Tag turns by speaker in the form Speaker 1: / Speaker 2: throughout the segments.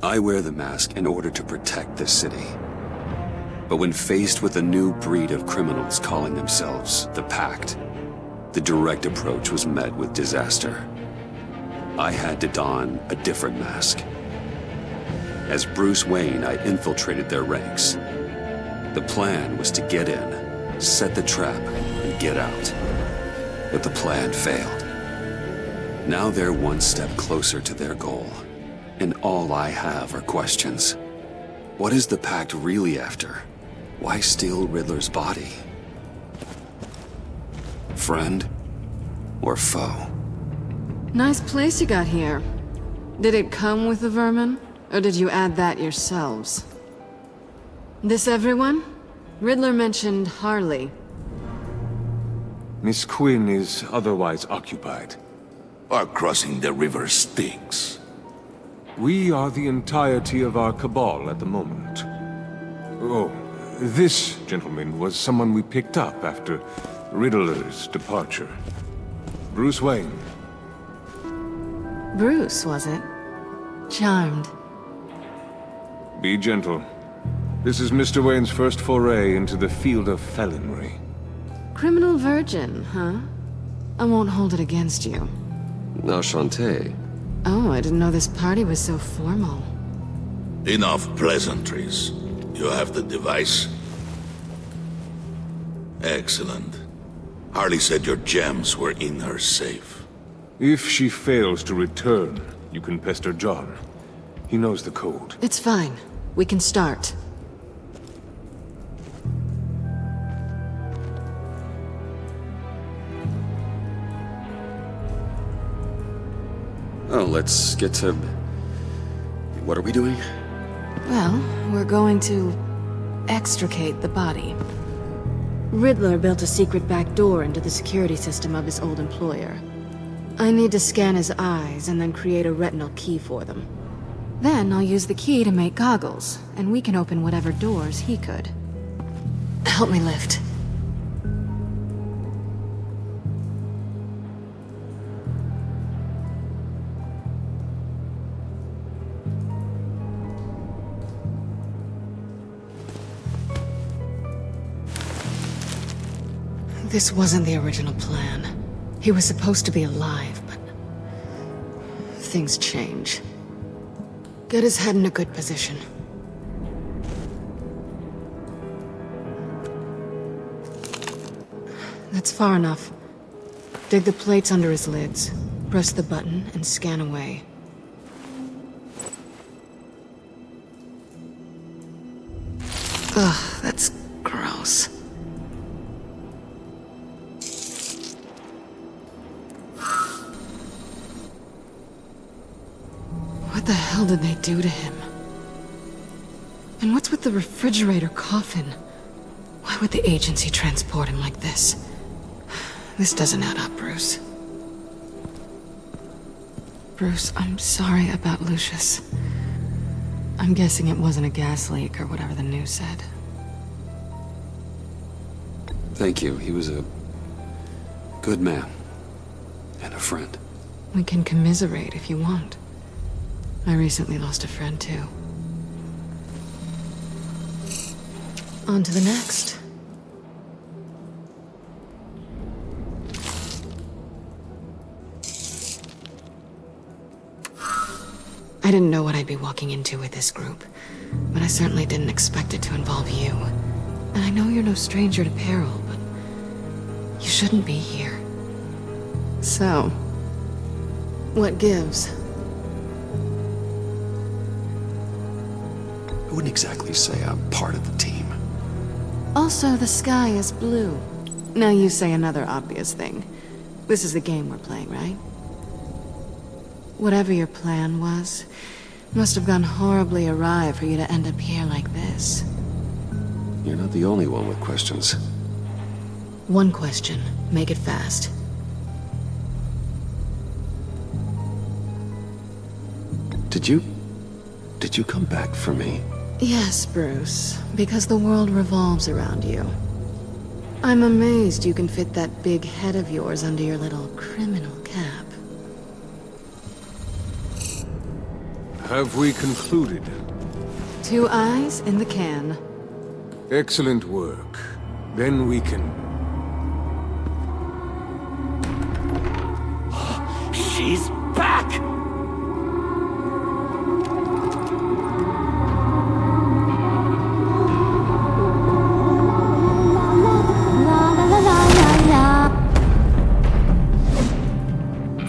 Speaker 1: I wear the mask in order to protect the city. But when faced with a new breed of criminals calling themselves the Pact, the direct approach was met with disaster. I had to don a different mask. As Bruce Wayne, I infiltrated their ranks. The plan was to get in, set the trap, and get out. But the plan failed. Now they're one step closer to their goal, and all I have are questions. What is the Pact really after? Why steal Riddler's body? Friend or foe?
Speaker 2: Nice place you got here. Did it come with the vermin, or did you add that yourselves? This everyone? Riddler mentioned Harley.
Speaker 3: Miss Quinn is otherwise occupied.
Speaker 4: Our crossing the river Styx.
Speaker 3: We are the entirety of our cabal at the moment. Oh, this gentleman was someone we picked up after Riddler's departure. Bruce Wayne.
Speaker 2: Bruce, was it? Charmed.
Speaker 3: Be gentle. This is Mr. Wayne's first foray into the field of felonry.
Speaker 2: Criminal virgin, huh? I won't hold it against you.
Speaker 1: Enchanté.
Speaker 2: Oh, I didn't know this party was so formal.
Speaker 4: Enough pleasantries. You have the device? Excellent. Harley said your gems were in her safe.
Speaker 3: If she fails to return, you can pester John. He knows the code.
Speaker 2: It's fine. We can start.
Speaker 1: Oh, let's get to... What are we doing?
Speaker 2: Well, we're going to extricate the body. Riddler built a secret back door into the security system of his old employer. I need to scan his eyes and then create a retinal key for them. Then I'll use the key to make goggles, and we can open whatever doors he could. Help me lift. This wasn't the original plan. He was supposed to be alive, but... things change. Get his head in a good position. That's far enough. Dig the plates under his lids, press the button, and scan away. Ugh, that's gross. What the hell did they do to him? And what's with the refrigerator coffin? Why would the agency transport him like this? This doesn't add up, Bruce. Bruce, I'm sorry about Lucius. I'm guessing it wasn't a gas leak or whatever the news said.
Speaker 1: Thank you. He was a good man. And a friend.
Speaker 2: We can commiserate if you want. I recently lost a friend, too. On to the next. I didn't know what I'd be walking into with this group, but I certainly didn't expect it to involve you. And I know you're no stranger to peril, but you shouldn't be here. So, what gives?
Speaker 1: I wouldn't exactly say I'm part of the team.
Speaker 2: Also, the sky is blue. Now you say another obvious thing. This is the game we're playing, right? Whatever your plan was, must have gone horribly awry for you to end up here like this.
Speaker 1: You're not the only one with questions.
Speaker 2: One question. Make it fast.
Speaker 1: Did you come back for me?
Speaker 2: Yes, Bruce, because the world revolves around you. I'm amazed you can fit that big head of yours under your little criminal cap.
Speaker 3: Have we concluded?
Speaker 2: 2 eyes in the can.
Speaker 3: Excellent work. Then we can...
Speaker 5: She's back!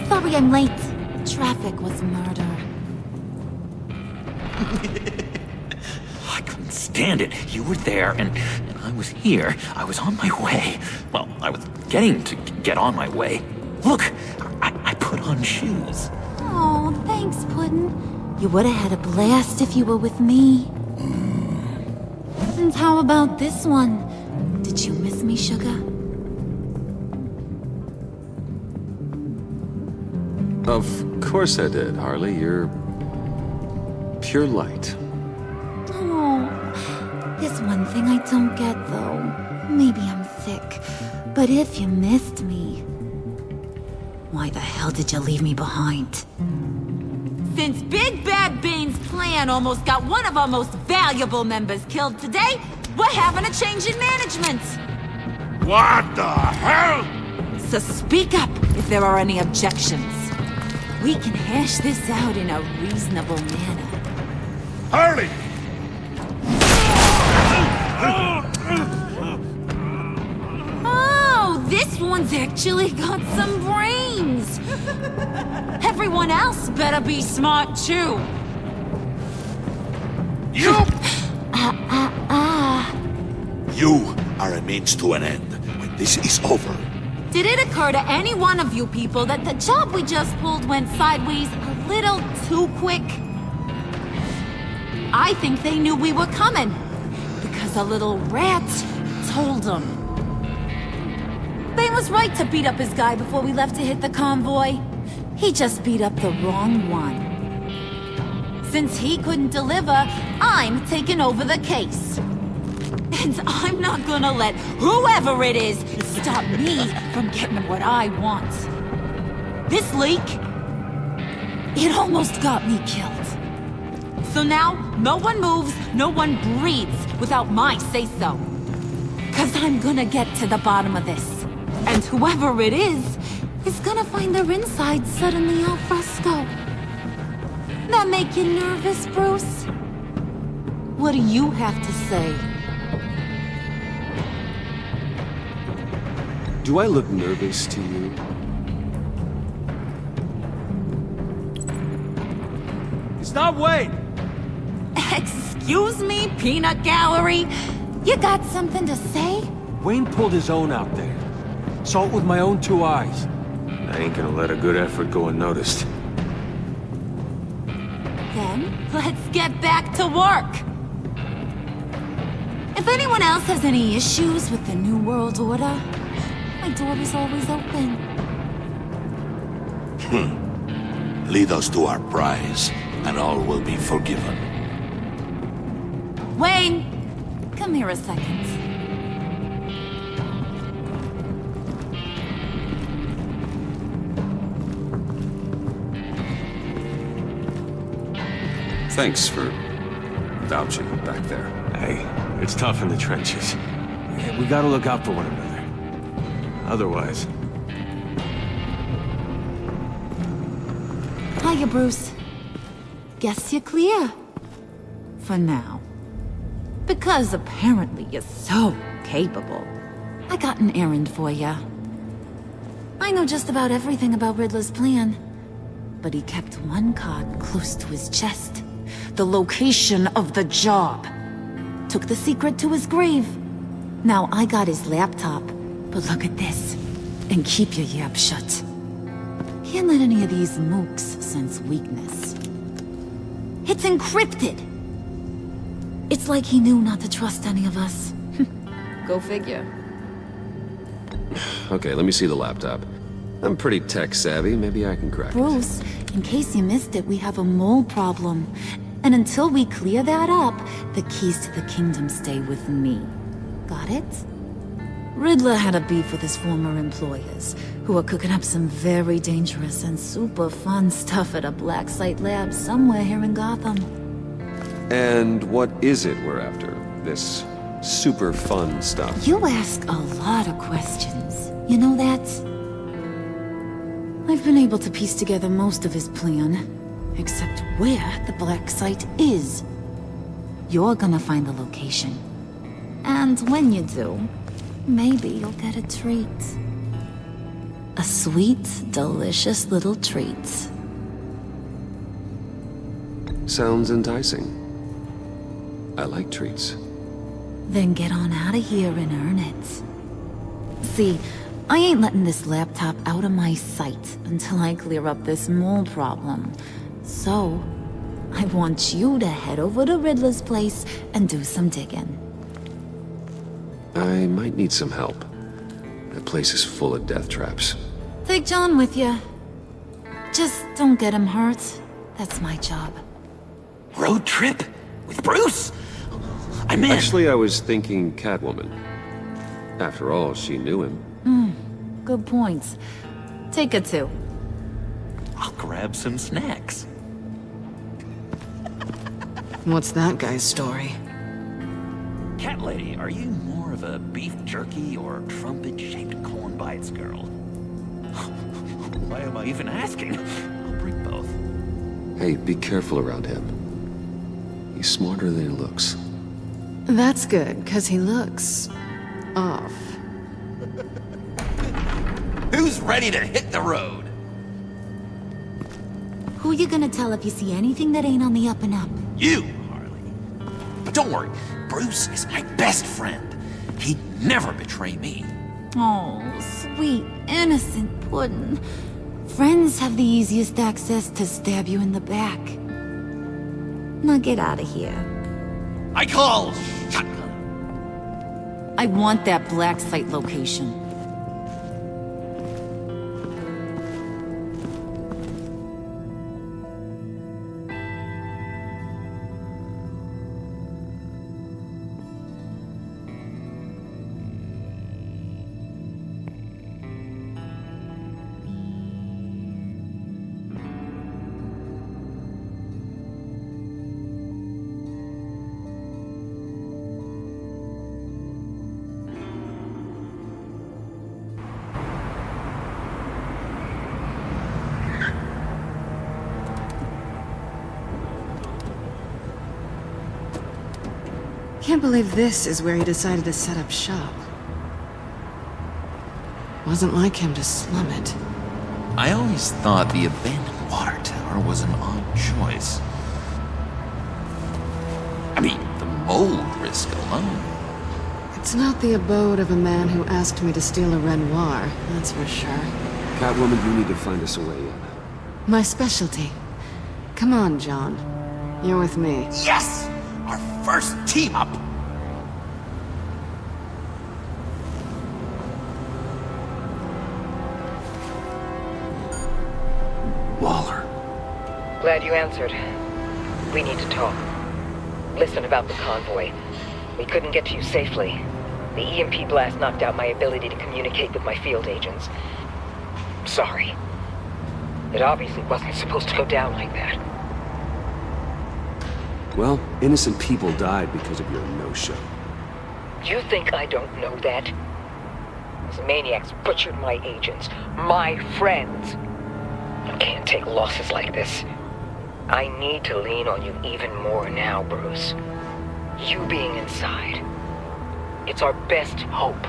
Speaker 6: Sorry I'm late. Traffic was murder.
Speaker 5: I couldn't stand it. You were there, and I was here. I was on my way. Well, I was getting to get on my way. Look, I put on shoes.
Speaker 6: Oh, thanks, Puddin'. You would have had a blast if you were with me. And how about this one? Did you miss me, Sugar?
Speaker 1: Of course I did, Harley. You're... pure light.
Speaker 6: Oh, there's one thing I don't get, though. Maybe I'm thick, but if you missed me, why the hell did you leave me behind?
Speaker 7: Since Big Bad Bane's plan almost got one of our most valuable members killed today, we're having a change in management.
Speaker 4: What the hell?
Speaker 7: So speak up if there are any objections. We can hash this out in a reasonable manner.
Speaker 4: Harley!
Speaker 7: Oh, this one's actually got some brains. Everyone else better be smart too.
Speaker 4: You! You are a means to an end. When this is over,
Speaker 7: Did it occur to any one of you people that the job we just pulled went sideways a little too quick? I think they knew we were coming, because a little rat told them. Bane was right to beat up his guy before we left to hit the convoy. He just beat up the wrong one. Since he couldn't deliver, I'm taking over the case. And I'm not gonna let whoever it is stop me from getting what I want. This leak, it almost got me killed. So now, no one moves, no one breathes without my say-so. 'Cause I'm gonna get to the bottom of this. And whoever it is gonna find their insides suddenly al fresco. That make you nervous, Bruce? What do you have to say?
Speaker 1: Do I look nervous to you?
Speaker 8: Stop, wait!
Speaker 7: Excuse me, peanut gallery? You got something to say?
Speaker 8: Wayne pulled his own out there. Saw it with my own 2 eyes.
Speaker 3: I ain't gonna let a good effort go unnoticed.
Speaker 7: Then, let's get back to work. If anyone else has any issues with the New World Order, my door is always open.
Speaker 4: Lead us to our prize, and all will be forgiven.
Speaker 7: Wayne, come here a second.
Speaker 1: Thanks for vouching back there.
Speaker 3: Hey, it's tough in the trenches. We gotta look out for one another. Otherwise...
Speaker 7: Hiya, Bruce. Guess you're clear. For now. Because apparently you're so capable. I got an errand for ya. I know just about everything about Riddler's plan. But he kept one card close to his chest. The location of the job. Took the secret to his grave. Now I got his laptop. But look at this. And keep your yap shut. Can't let any of these mooks sense weakness. It's encrypted! It's like he knew not to trust any of us. Go figure.
Speaker 1: Okay, let me see the laptop. I'm pretty tech-savvy, maybe I can crack it.
Speaker 7: Bruce, in case you missed it, we have a mole problem. And until we clear that up, the keys to the kingdom stay with me. Got it?
Speaker 6: Riddler had a beef with his former employers, who were cooking up some very dangerous and super fun stuff at a black site lab somewhere here in Gotham.
Speaker 1: And what is it we're after? This super fun stuff?
Speaker 6: You ask a lot of questions. You know that? I've been able to piece together most of his plan, except where the black site is. You're gonna find the location. And when you do, maybe you'll get a treat. A sweet, delicious little treat.
Speaker 1: Sounds enticing. I like treats.
Speaker 6: Then get on out of here and earn it. See, I ain't letting this laptop out of my sight until I clear up this mole problem. So, I want you to head over to Riddler's place and do some digging.
Speaker 1: I might need some help. That place is full of death traps.
Speaker 6: Take John with you. Just don't get him hurt. That's my job.
Speaker 5: Road trip? With Bruce? I'm in.
Speaker 1: Actually, I was thinking Catwoman. After all, she knew him.
Speaker 6: Good points. Take her too.
Speaker 5: I'll grab some snacks.
Speaker 2: What's that guy's story?
Speaker 5: Cat lady, are you more of a beef jerky or trumpet-shaped corn bites girl? Why am I even asking? I'll bring both.
Speaker 1: Hey, be careful around him. He's smarter than he looks.
Speaker 2: That's good, because he looks... off.
Speaker 5: Who's ready to hit the road?
Speaker 6: Who you gonna tell if you see anything that ain't on the up and up?
Speaker 5: You, Harley. But don't worry, Bruce is my best friend. He'd never betray me.
Speaker 6: Oh, sweet, innocent puddin'. Friends have the easiest access to stab you in the back. Now get out of here.
Speaker 5: I call shotgun.
Speaker 6: I want that black site location.
Speaker 2: Can't believe this is where he decided to set up shop. Wasn't like him to slum it.
Speaker 5: I always thought the abandoned water tower was an odd choice. I mean, the mold risk alone.
Speaker 2: It's not the abode of a man who asked me to steal a Renoir, that's for sure.
Speaker 1: Catwoman, you need to find us a way in.
Speaker 2: My specialty. Come on, John. You're with me.
Speaker 5: Yes! Our first team up!
Speaker 1: Waller.
Speaker 9: Glad you answered. We need to talk. Listen about the convoy. We couldn't get to you safely. The EMP blast knocked out my ability to communicate with my field agents. Sorry. It obviously wasn't supposed to go down like that.
Speaker 1: Well, innocent people died because of your no-show.
Speaker 9: You think I don't know that? Those maniacs butchered my agents, my friends. I can't take losses like this. I need to lean on you even more now, Bruce. You being inside. It's our best hope.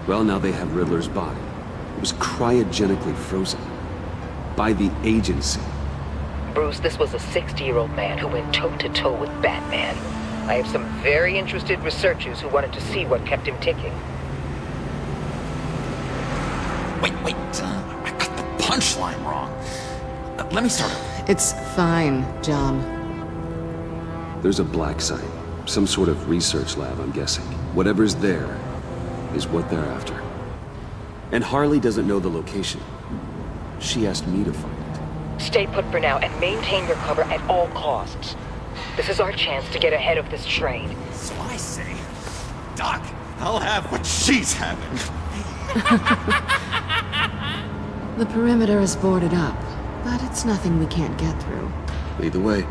Speaker 1: Well, now they have Riddler's body. It was cryogenically frozen. By the agency.
Speaker 9: Bruce, this was a 60-year-old man who went toe-to-toe with Batman. I have some very interested researchers who wanted to see what kept him ticking.
Speaker 5: Wait, I got the punchline wrong. Let me start over.
Speaker 2: It's fine, John.
Speaker 1: There's a black site. Some sort of research lab, I'm guessing. Whatever's there is what they're after. And Harley doesn't know the location. She asked me to find it.
Speaker 9: Stay put for now and maintain your cover at all costs. This is our chance to get ahead of this train.
Speaker 5: So I say, Doc,
Speaker 4: I'll have what she's having.
Speaker 2: The perimeter is boarded up, but it's nothing we can't get through.
Speaker 1: Lead the way.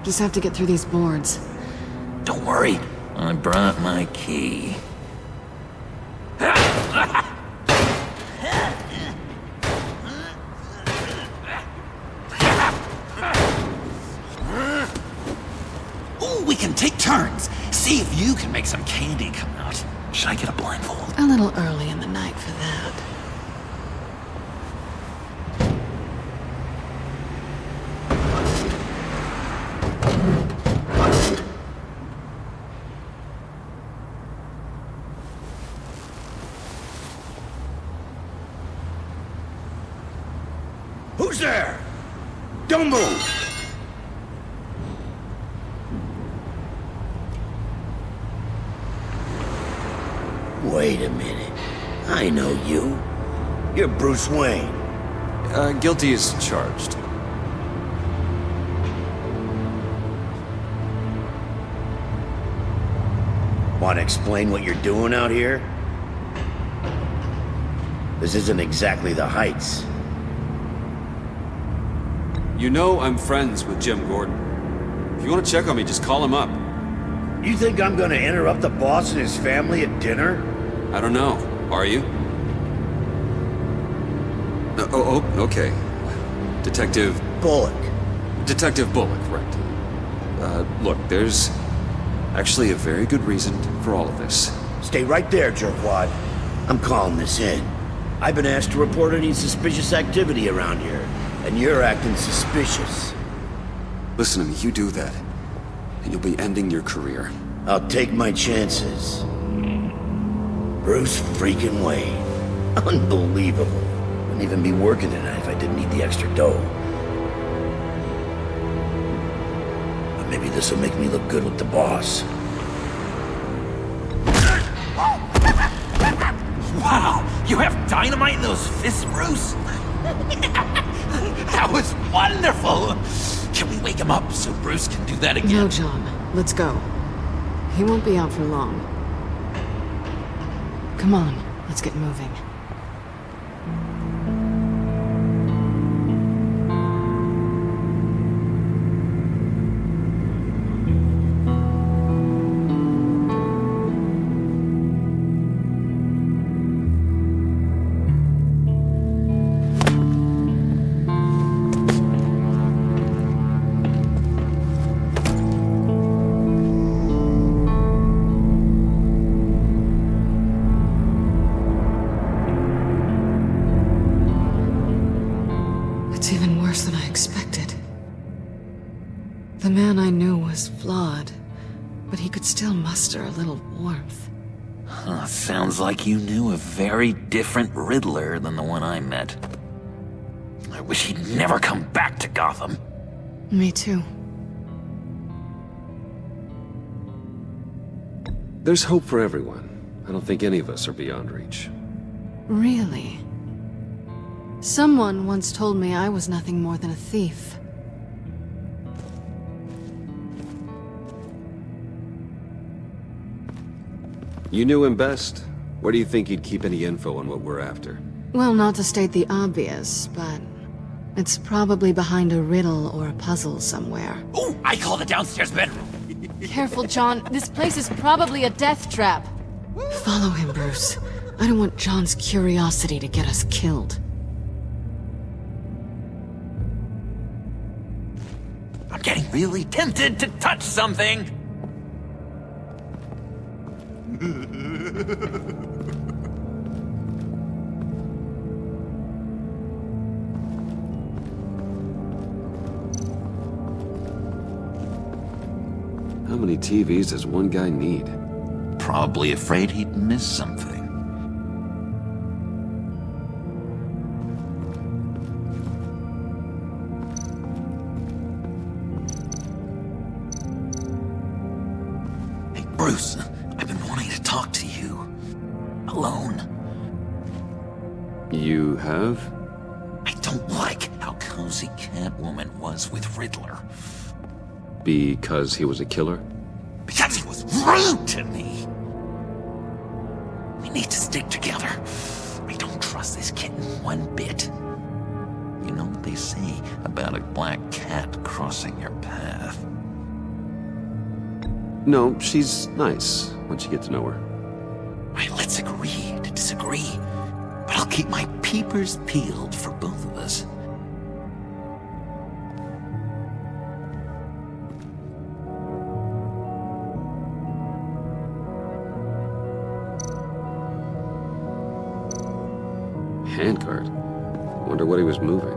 Speaker 2: Just have to get through these boards.
Speaker 5: Don't worry, I brought my key. Ooh, we can take turns. See if you can make some candy come out. Should I get a blindfold?
Speaker 2: A little early in the night for that.
Speaker 10: Who's there? Don't move! Wait a minute. I know you. You're Bruce Wayne.
Speaker 1: Guilty as charged.
Speaker 10: Want to explain what you're doing out here? This isn't exactly the Heights.
Speaker 1: You know I'm friends with Jim Gordon. If you want to check on me, just call him up.
Speaker 10: You think I'm gonna interrupt the boss and his family at dinner?
Speaker 1: I don't know. Are you? Okay. Detective
Speaker 10: Bullock.
Speaker 1: Detective Bullock, right. Look, there's actually a very good reason for all of this.
Speaker 10: Stay right there, jerkwad. I'm calling this in. I've been asked to report any suspicious activity around here, and you're acting suspicious.
Speaker 1: Listen to me, you do that, and you'll be ending your career.
Speaker 10: I'll take my chances. Bruce freaking Wayne. Unbelievable. Wouldn't even be working tonight if I didn't need the extra dough. But maybe this will make me look good with the boss.
Speaker 5: Wow, you have dynamite in those fists, Bruce? That was wonderful! Can we wake him up so Bruce can do that again?
Speaker 2: No, John. Let's go. He won't be out for long. Come on, let's get moving. It's even worse than I expected. The man I knew was flawed, but he could still muster a little warmth.
Speaker 5: Sounds like you knew a very different Riddler than the one I met. I wish he'd never come back to Gotham.
Speaker 2: Me too.
Speaker 1: There's hope for everyone. I don't think any of us are beyond reach.
Speaker 2: Really? Someone once told me I was nothing more than a thief.
Speaker 1: You knew him best. Where do you think he'd keep any info on what we're after?
Speaker 2: Well, not to state the obvious, but it's probably behind a riddle or a puzzle somewhere.
Speaker 5: Ooh, I call the downstairs bedroom.
Speaker 2: Careful, John. This place is probably a death trap. Follow him, Bruce. I don't want John's curiosity to get us killed.
Speaker 5: I'm getting really tempted to touch something.
Speaker 1: How many TVs does one guy need?
Speaker 5: Probably afraid he'd miss something. Hey, Bruce, I've been wanting to talk to you. Alone.
Speaker 1: You have?
Speaker 5: I don't like how cozy Catwoman was with Riddler?
Speaker 1: Because he was a killer?
Speaker 5: Because he was rude to me! We need to stick together. I don't trust this kitten one bit. You know what they say about a black cat crossing your path?
Speaker 1: No, she's nice once you get to know her.
Speaker 5: Right, let's agree to disagree. But I'll keep my peepers peeled for both of us.
Speaker 1: Handcart? Wonder what he was moving.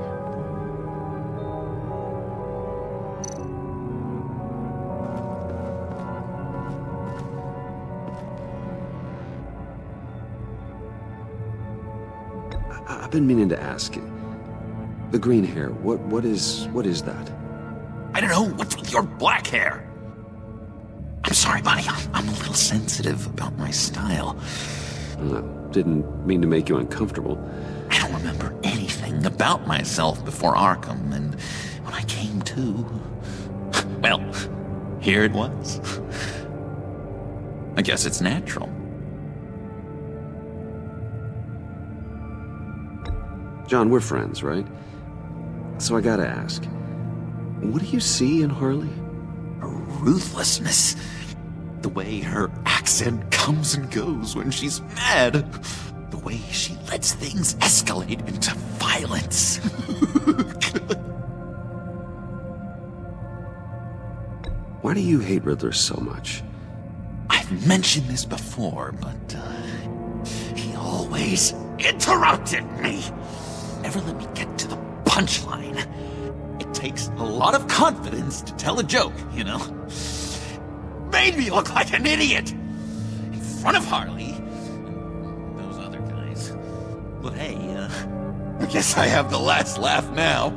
Speaker 1: I've been meaning to ask you. The green hair, what is that?
Speaker 5: I don't know, what's with your black hair? I'm sorry, buddy, I'm a little sensitive about my style.
Speaker 1: Didn't mean to make you uncomfortable.
Speaker 5: I don't remember anything about myself before Arkham, and when I came to, well, here it was. I guess it's natural.
Speaker 1: John, we're friends, right? So I gotta ask, what do you see in Harley?
Speaker 5: Her ruthlessness. The way her accent comes and goes when she's mad. The way she lets things escalate into violence.
Speaker 1: Why do you hate Riddler so much?
Speaker 5: I've mentioned this before, but he always interrupted me. Never let me get to the punchline. It takes a lot of confidence to tell a joke, you know? Made me look like an idiot in front of Harley and those other guys. But hey, I guess I have the last laugh now.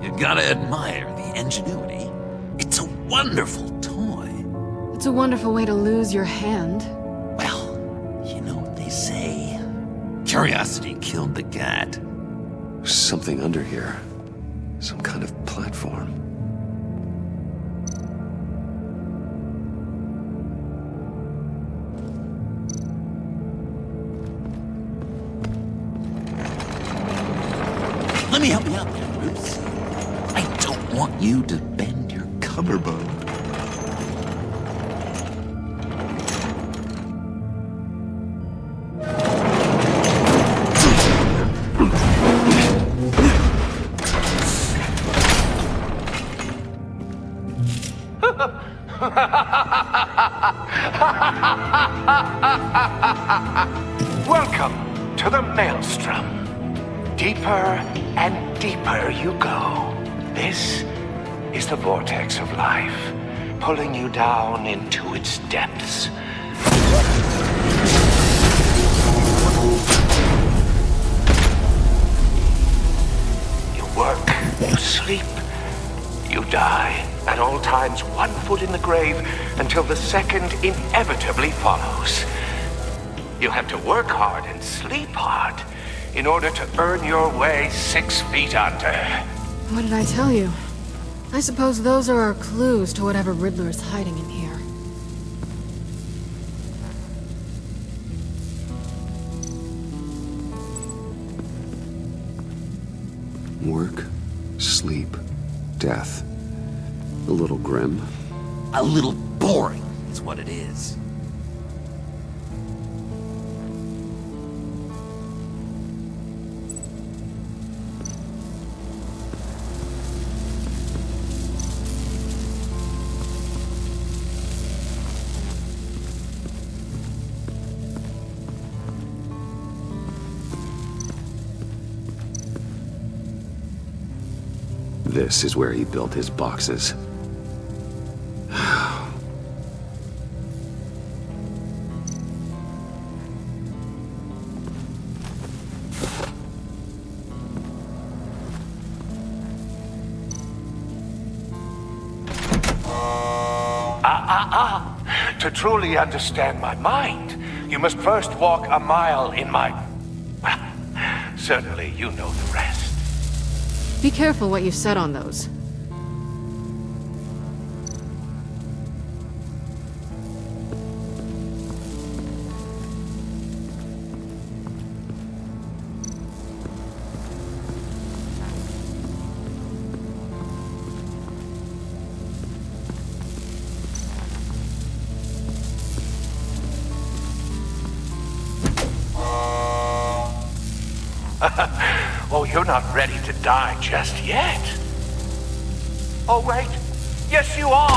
Speaker 5: You gotta admire the ingenuity. It's a wonderful toy.
Speaker 2: It's a wonderful way to lose your hand.
Speaker 5: Well, you know what they say. Curiosity killed the cat.
Speaker 1: There's something under here. Some kind of platform.
Speaker 5: Let me help you out there, Bruce. I don't want you to bend your collarbone.
Speaker 11: Welcome to the Maelstrom. Deeper and deeper you go. This is the vortex of life, pulling you down into its depths. You work, you sleep, you die. At all times, 1 foot in the grave until the second inevitably follows. You have to work hard and sleep hard in order to earn your way 6 feet under.
Speaker 2: What did I tell you? I suppose those are our clues to whatever Riddler is hiding in here.
Speaker 1: Work, sleep, death. A little grim.
Speaker 5: A little boring is what it is.
Speaker 1: This is where he built his boxes.
Speaker 11: To truly understand my mind, you must first walk a mile in my... Well, certainly you know the rest.
Speaker 2: Be careful what you said on those.
Speaker 11: Oh, you're not ready to die just yet. Oh, wait. Yes, you are.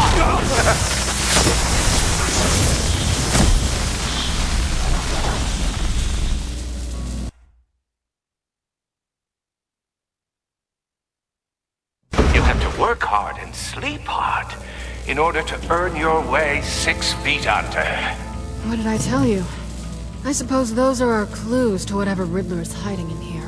Speaker 11: You have to work hard and sleep hard in order to earn your way 6 feet under.
Speaker 2: What did I tell you? I suppose those are our clues to whatever Riddler is hiding in here.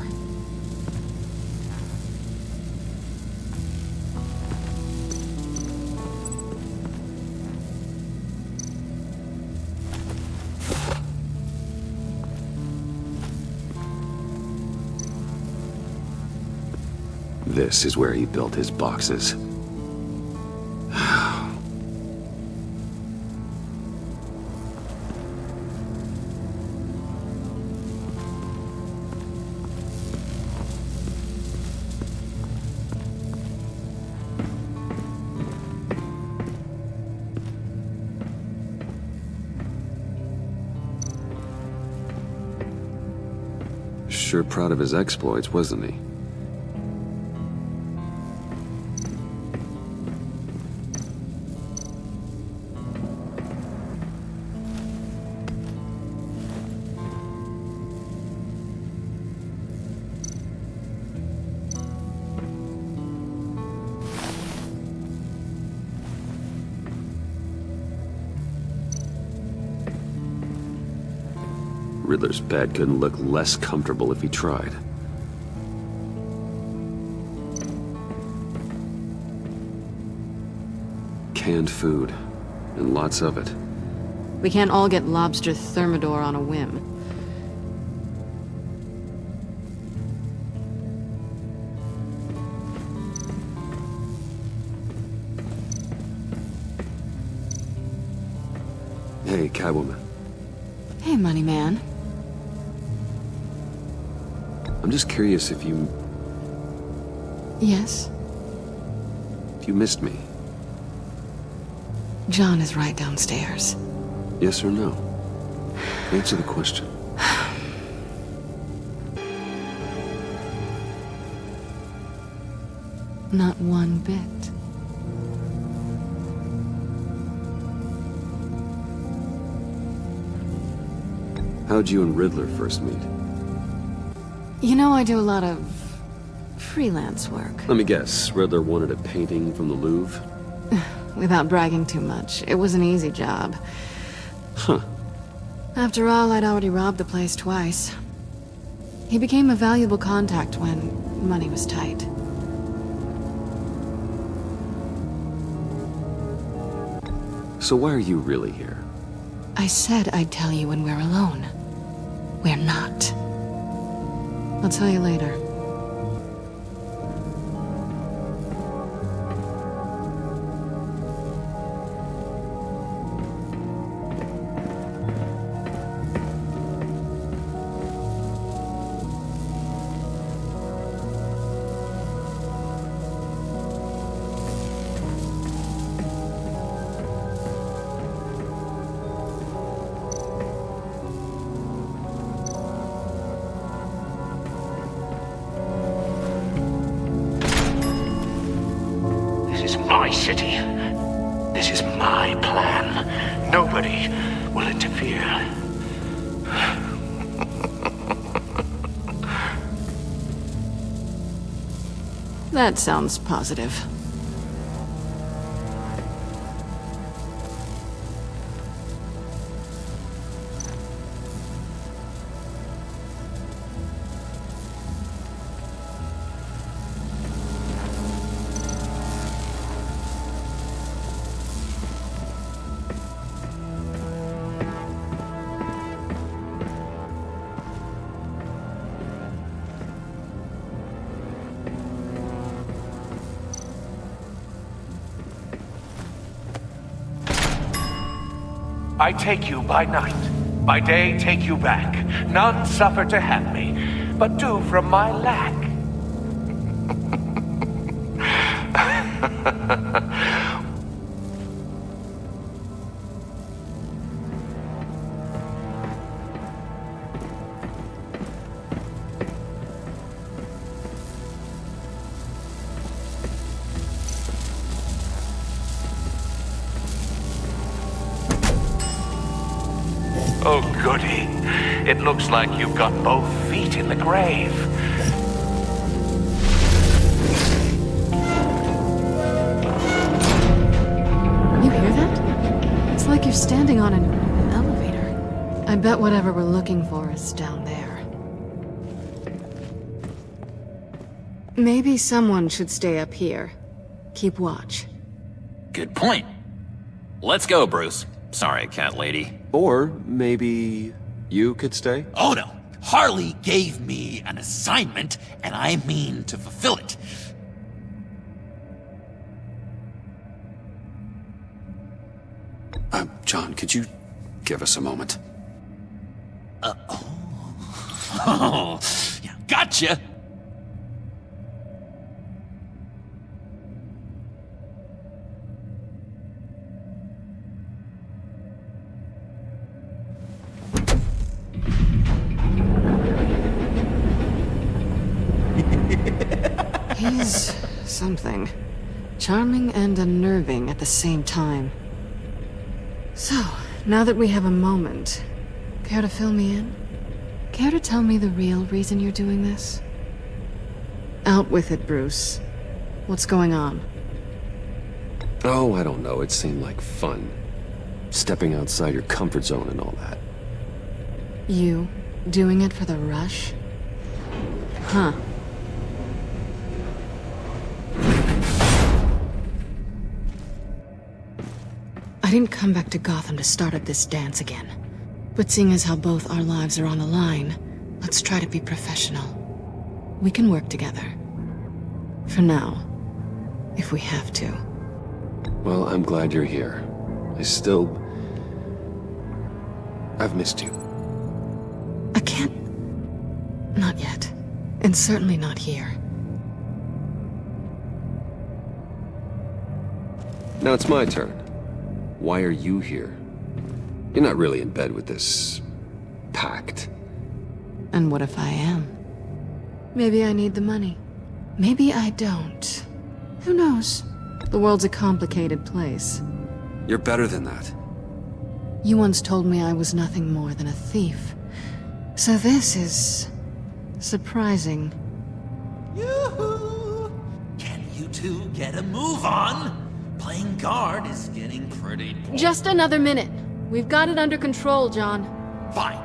Speaker 1: This is where he built his boxes. Sure proud of his exploits, wasn't he? Riddler's bed couldn't look less comfortable if he tried. Canned food, and lots of it.
Speaker 2: We can't all get lobster thermidor on a whim.
Speaker 1: Hey, Catwoman.
Speaker 2: Hey, money man.
Speaker 1: I'm just curious if you
Speaker 2: Yes?
Speaker 1: missed me.
Speaker 2: John is right downstairs.
Speaker 1: Yes or no? Answer the question.
Speaker 2: Not one bit.
Speaker 1: How'd you and Riddler first meet?
Speaker 2: You know, I do a lot of freelance work.
Speaker 1: Let me guess, Riddler wanted a painting from the Louvre?
Speaker 2: Without bragging too much, it was an easy job.
Speaker 1: Huh.
Speaker 2: After all, I'd already robbed the place twice. He became a valuable contact when money was tight.
Speaker 1: So why are you really here?
Speaker 2: I said I'd tell you when we're alone. We're not. I'll tell you later.
Speaker 11: My city. This is my plan. Nobody will interfere.
Speaker 2: That sounds positive.
Speaker 11: I take you by night. By day, take you back. None suffer to have me, but do from my lack. Oh, goody. It looks like you've got both feet in the grave.
Speaker 2: You hear that? It's like you're standing on an elevator. I bet whatever we're looking for is down there. Maybe someone should stay up here. Keep watch.
Speaker 5: Good point. Let's go, Bruce. Sorry, cat lady.
Speaker 1: Or maybe you could stay?
Speaker 5: Oh no! Harley gave me an assignment, and I mean to fulfill it.
Speaker 1: John, could you give us a moment?
Speaker 5: Oh, yeah, gotcha!
Speaker 2: He's something. Charming and unnerving at the same time. So, now that we have a moment, care to fill me in? Care to tell me the real reason you're doing this? Out with it, Bruce. What's going on?
Speaker 1: Oh, I don't know. It seemed like fun. Stepping outside your comfort zone and all that.
Speaker 2: You doing it for the rush? Huh. I didn't come back to Gotham to start up this dance again. But seeing as how both our lives are on the line, let's try to be professional. We can work together. For now. If we have to.
Speaker 1: Well, I'm glad you're here. I've missed you.
Speaker 2: I can't... Not yet. And certainly not here.
Speaker 1: Now it's my turn. Why are you here? You're not really in bed with this... pact.
Speaker 2: And what if I am? Maybe I need the money. Maybe I don't. Who knows? The world's a complicated place.
Speaker 1: You're better than that.
Speaker 2: You once told me I was nothing more than a thief. So this is... surprising.
Speaker 5: Yoo-hoo! Can you two get a move on? Playing guard is getting pretty boring.
Speaker 2: Just another minute. We've got it under control, John.
Speaker 5: Fine.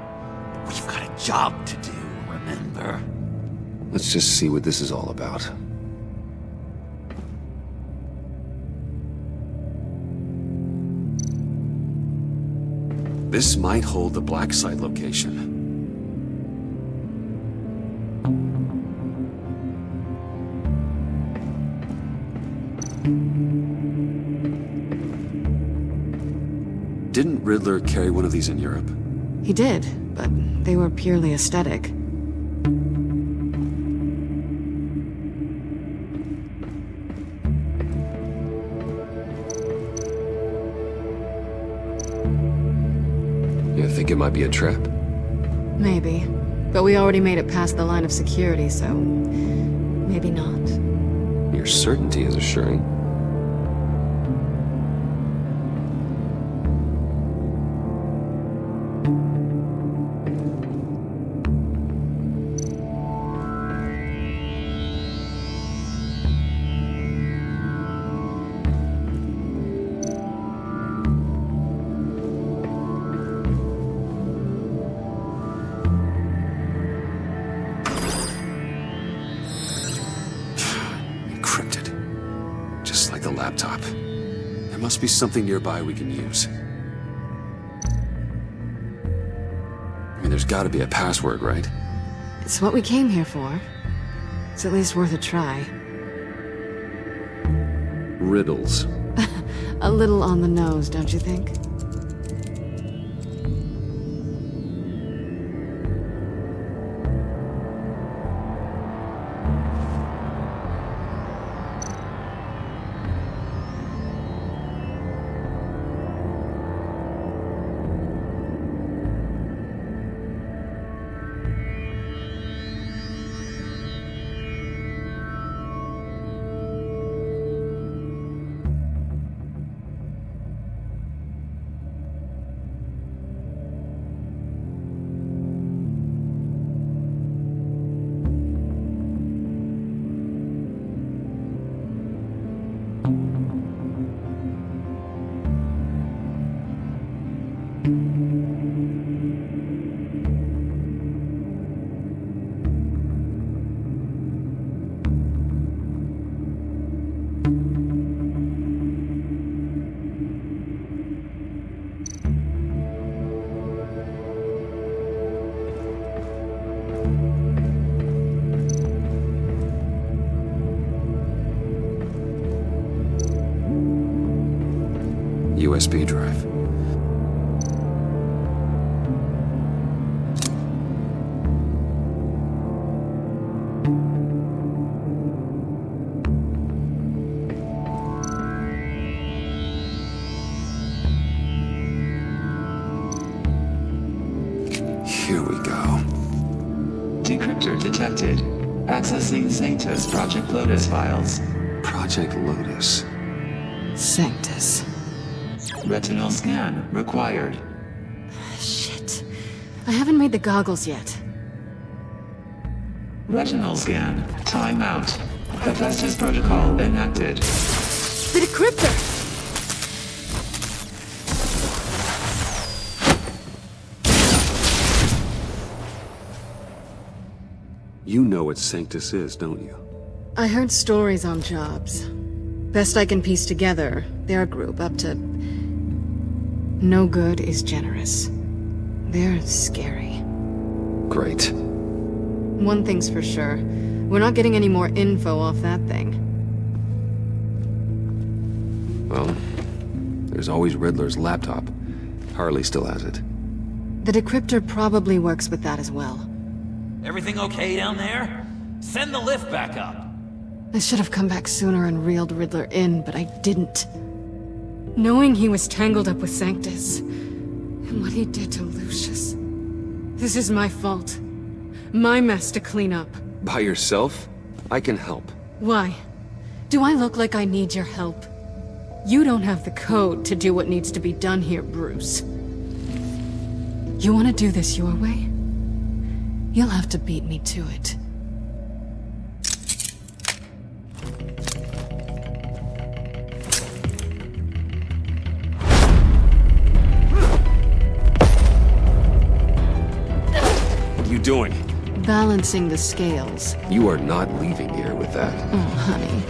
Speaker 5: We've got a job to do, remember?
Speaker 1: Let's just see what this is all about. This might hold the black site location. Didn't Riddler carry one of these in Europe?
Speaker 2: He did, but they were purely aesthetic.
Speaker 1: You think it might be a trap?
Speaker 2: Maybe. But we already made it past the line of security, so... maybe not.
Speaker 1: Your certainty is assuring. Laptop. There must be something nearby we can use. I mean, there's gotta be a password, right?
Speaker 2: It's what we came here for. It's at least worth a try.
Speaker 1: Riddles.
Speaker 2: A little on the nose, don't you think?
Speaker 1: USB drive. Here we go.
Speaker 12: Decryptor detected. Accessing Sanctus Project Lotus files.
Speaker 1: Project Lotus.
Speaker 2: Sanctus.
Speaker 12: Retinal scan required.
Speaker 2: Shit. I haven't made the goggles yet.
Speaker 12: Retinal scan. Timeout. Hephaestus protocol enacted.
Speaker 2: The decryptor!
Speaker 1: You know what Sanctus is, don't you?
Speaker 2: I heard stories on jobs. Best I can piece together, they're a group up to... No good is generous. They're scary.
Speaker 1: Great.
Speaker 2: One thing's for sure. We're not getting any more info off that thing.
Speaker 1: Well, there's always Riddler's laptop. Harley still has it.
Speaker 2: The decryptor probably works with that as well.
Speaker 5: Everything okay down there? Send the lift back up.
Speaker 2: I should have come back sooner and reeled Riddler in, but I didn't. Knowing he was tangled up with Sanctus, and what he did to Lucius. This is my fault. My mess to clean up.
Speaker 1: By yourself? I can help.
Speaker 2: Why? Do I look like I need your help? You don't have the code to do what needs to be done here, Bruce. You want to do this your way? You'll have to beat me to it.
Speaker 1: What are you doing?
Speaker 2: Balancing the scales.
Speaker 1: You are not leaving here with that.
Speaker 2: Oh, honey.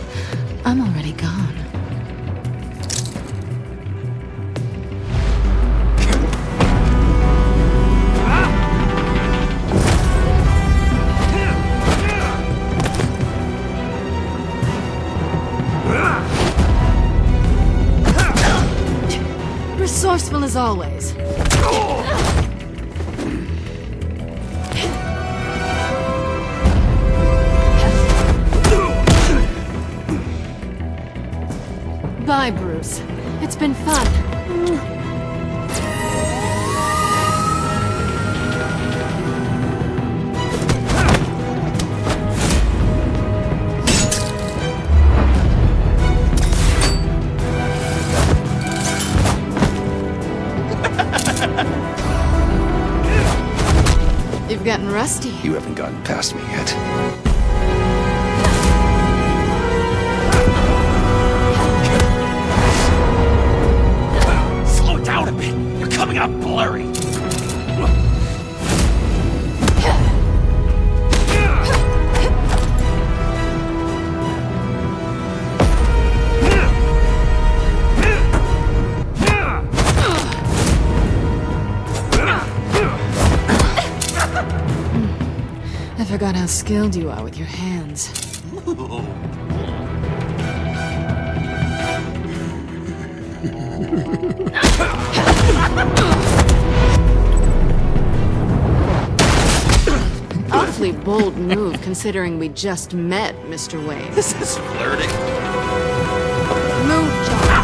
Speaker 2: I'm already gone. Resourceful as always. Bye, Bruce. It's been fun. You've gotten rusty.
Speaker 1: You haven't gotten past me yet.
Speaker 5: Slow it down a bit. You're coming out blurry.
Speaker 2: I forgot how skilled you are with your hands. Awfully bold move, considering we just met, Mr. Wayne.
Speaker 5: This is flirting.
Speaker 2: Move, John.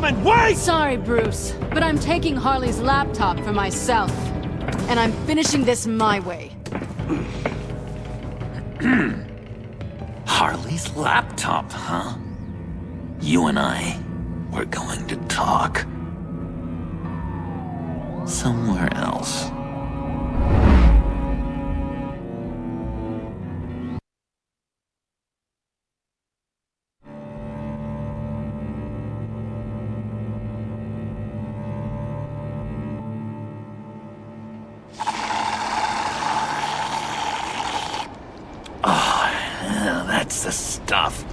Speaker 8: Catwoman, wait!
Speaker 2: Sorry, Bruce, but I'm taking Harley's laptop for myself. And I'm finishing this my way.
Speaker 5: Harley's laptop, huh? You and I, we're going to talk. Somewhere else. That's the stuff.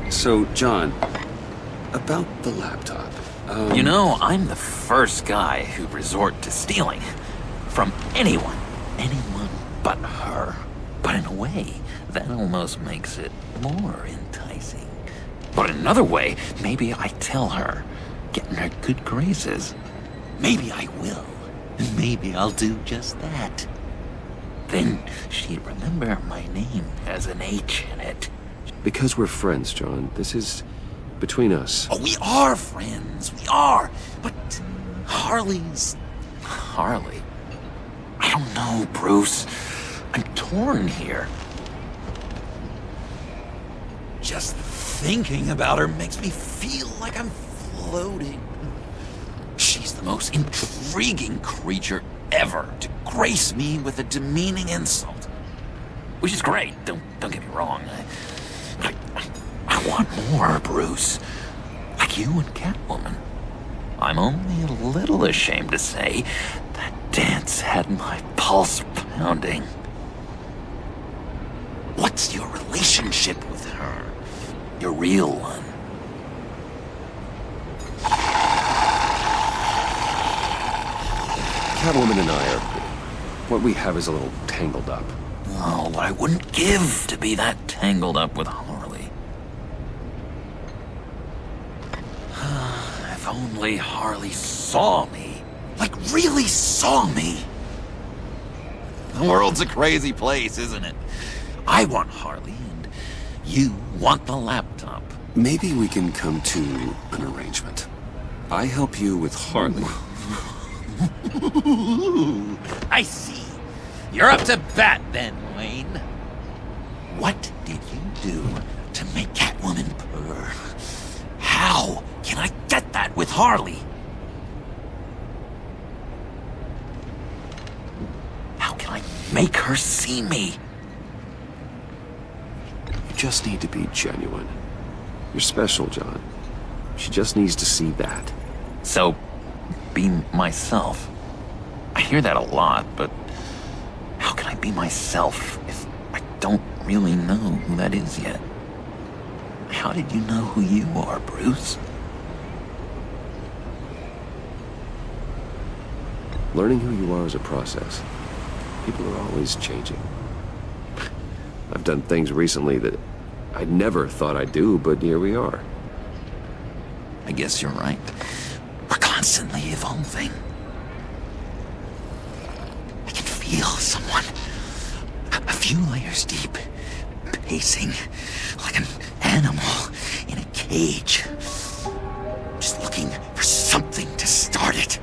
Speaker 1: So, John, about the laptop.
Speaker 5: You know, I'm the first guy who'd resort to stealing. From anyone. Anyone but her. But in a way, that almost makes it more enticing. But in another way, maybe I tell her, get in her good graces. Maybe I will. Maybe I'll do just that. Then she'd remember my name has an H in it.
Speaker 1: Because we're friends, John. This is between us.
Speaker 5: Oh, we are friends. We are. But Harley's... Harley? I don't know, Bruce. I'm torn here. Just thinking about her makes me feel like I'm floating. She's the most intriguing creature ever to grace me with a demeaning insult. Which is great, don't get me wrong. I want more, Bruce. Like you and Catwoman. I'm only a little ashamed to say that dance had my pulse pounding. What's your relationship with her? Your real one?
Speaker 1: Catwoman and I are... what we have is a little tangled up.
Speaker 5: Oh, what I wouldn't give to be that tangled up with Harley. If only Harley saw me. Like, really saw me. The world's a crazy place, isn't it? I want Harley, and you want the laptop.
Speaker 1: Maybe we can come to an arrangement. I help you with Harley.
Speaker 5: I see. You're up to bat then, Wayne. What did you do to make Catwoman purr? How can I get that with Harley? How can I make her see me?
Speaker 1: You just need to be genuine. You're special, John. She just needs to see that.
Speaker 5: So, be myself. I hear that a lot, but how can I be myself if I don't really know who that is yet? How did you know who you are, Bruce?
Speaker 1: Learning who you are is a process. People are always changing. I've done things recently that I never thought I'd do, but here we are.
Speaker 5: I guess you're right. We're constantly evolving. I can feel someone a few layers deep, pacing like an animal in a cage. Just looking for something to start it.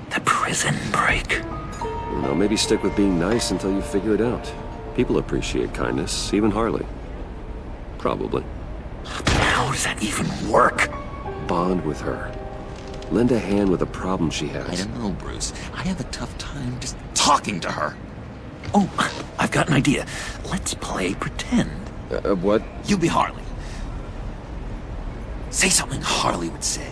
Speaker 5: The prison break.
Speaker 1: You know, maybe stick with being nice until you figure it out. People appreciate kindness, even Harley. Probably.
Speaker 5: How does that even work?
Speaker 1: Bond with her. Lend a hand with a problem she has.
Speaker 5: I don't know, Bruce. I have a tough time just talking to her. Oh, I've got an idea. Let's play pretend.
Speaker 1: What?
Speaker 5: You be Harley. Say something Harley would say.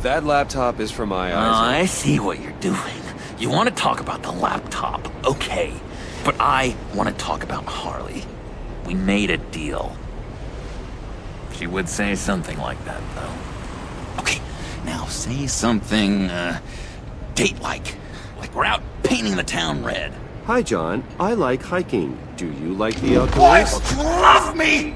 Speaker 1: That laptop is for my
Speaker 5: Oh,
Speaker 1: eyes.
Speaker 5: I see what you're doing. You want to talk about the laptop, okay. But I want to talk about Harley. We made a deal. She would say something like that, though. Okay, now say something, date-like. Like we're out painting the town red.
Speaker 1: Hi, John. I like hiking. Do you like the outdoors?
Speaker 5: Why don't you love me?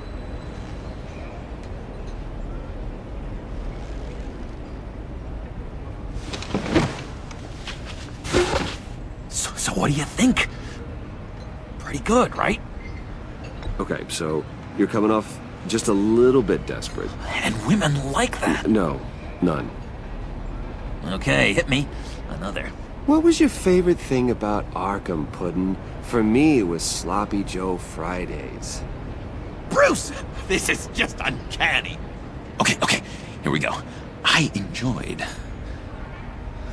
Speaker 5: So what do you think? Pretty good, right?
Speaker 13: Okay, so you're coming off just a little bit desperate.
Speaker 5: And women like that.
Speaker 13: No, none.
Speaker 5: Okay, hit me. Another.
Speaker 13: What was your favorite thing about Arkham, Puddin'? For me, it was Sloppy Joe Fridays.
Speaker 5: Bruce! This is just uncanny. Okay, here we go. I enjoyed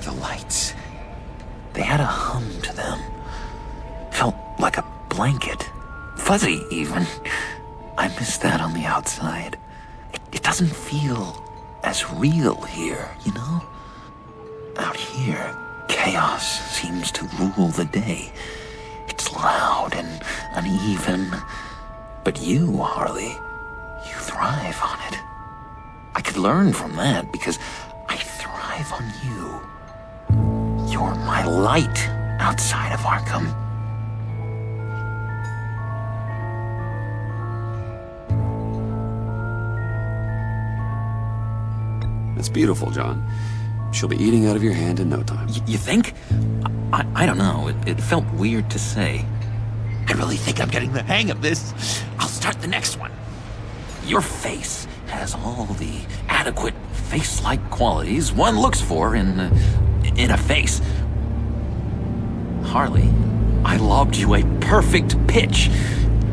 Speaker 5: the lights. They had a hum to them. Felt like a blanket. Fuzzy, even. I miss that on the outside. It doesn't feel as real here, you know? Out here, chaos seems to rule the day. It's loud and uneven. But you, Harley, you thrive on it. I could learn from that because I thrive on you. You're my light outside of Arkham.
Speaker 1: It's beautiful, John. She'll be eating out of your hand in no time.
Speaker 5: You think? I don't know. It felt weird to say. I really think I'm getting the hang of this. I'll start the next one. Your face has all the adequate face-like qualities one looks for in a face. Harley, I lobbed you a perfect pitch.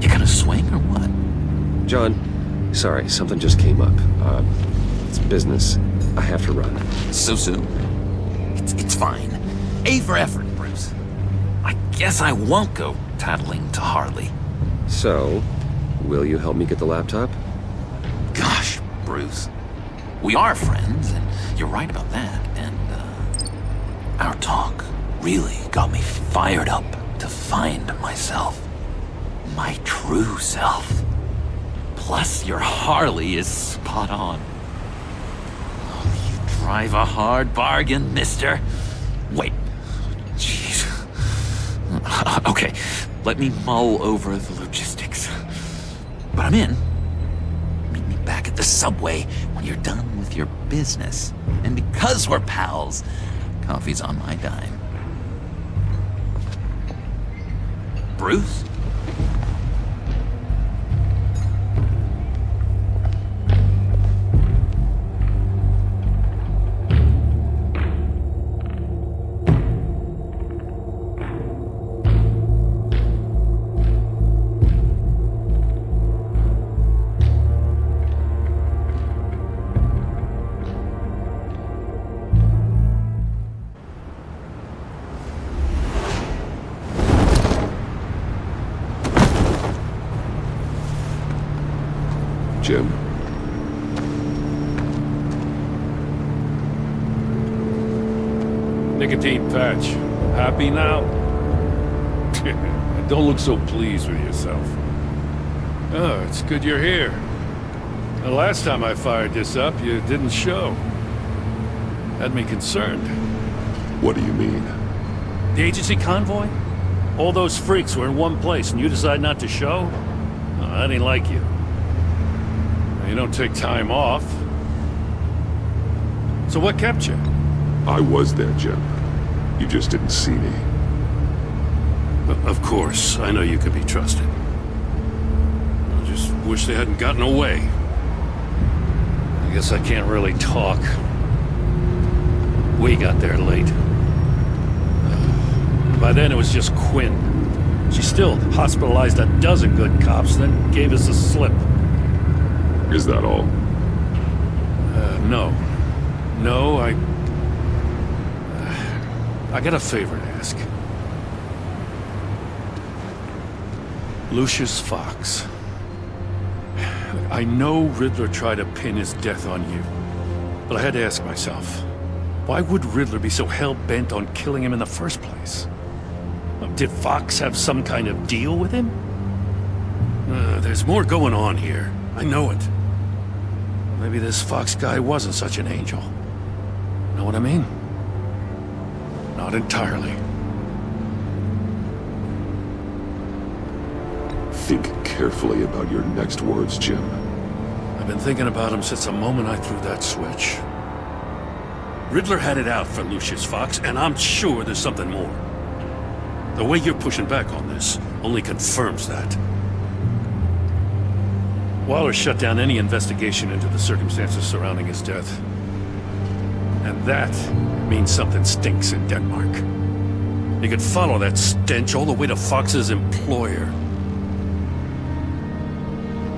Speaker 5: You gonna swing or what?
Speaker 13: John, sorry, something just came up. It's business. I have to run.
Speaker 5: So soon? It's fine. A for effort, Bruce. I guess I won't go tattling to Harley.
Speaker 13: So, will you help me get the laptop?
Speaker 5: Gosh, Bruce. We are friends, and you're right about that. And, our talk really got me fired up to find myself. My true self. Plus, your Harley is spot on. Drive a hard bargain, mister. Wait. Jeez. Okay, let me mull over the logistics. But I'm in. Meet me back at the subway when you're done with your business. And because we're pals, coffee's on my dime. Bruce?
Speaker 3: Jim.
Speaker 14: Nicotine patch. Happy now? Don't look so pleased with yourself. Oh, it's good you're here. The last time I fired this up, you didn't show. Had me concerned.
Speaker 3: What do you mean?
Speaker 14: The agency convoy? All those freaks were in one place and you decide not to show? Oh, that ain't like you. You don't take time off. So what kept you?
Speaker 3: I was there, Jim. You just didn't see me.
Speaker 14: Of course, I know you could be trusted. I just wish they hadn't gotten away. I guess I can't really talk. We got there late. By then it was just Quinn. She still hospitalized a dozen good cops, then gave us the slip.
Speaker 3: Is that all?
Speaker 14: No. No, I got a favor to ask. Lucius Fox. I know Riddler tried to pin his death on you, but I had to ask myself, why would Riddler be so hell-bent on killing him in the first place? Did Fox have some kind of deal with him? There's more going on here. I know it. Maybe this Fox guy wasn't such an angel. Know what I mean? Not entirely.
Speaker 3: Think carefully about your next words, Jim.
Speaker 14: I've been thinking about him since the moment I threw that switch. Riddler had it out for Lucius Fox, and I'm sure there's something more. The way you're pushing back on this only confirms that. Waller shut down any investigation into the circumstances surrounding his death. And that means something stinks in Denmark. You could follow that stench all the way to Fox's employer.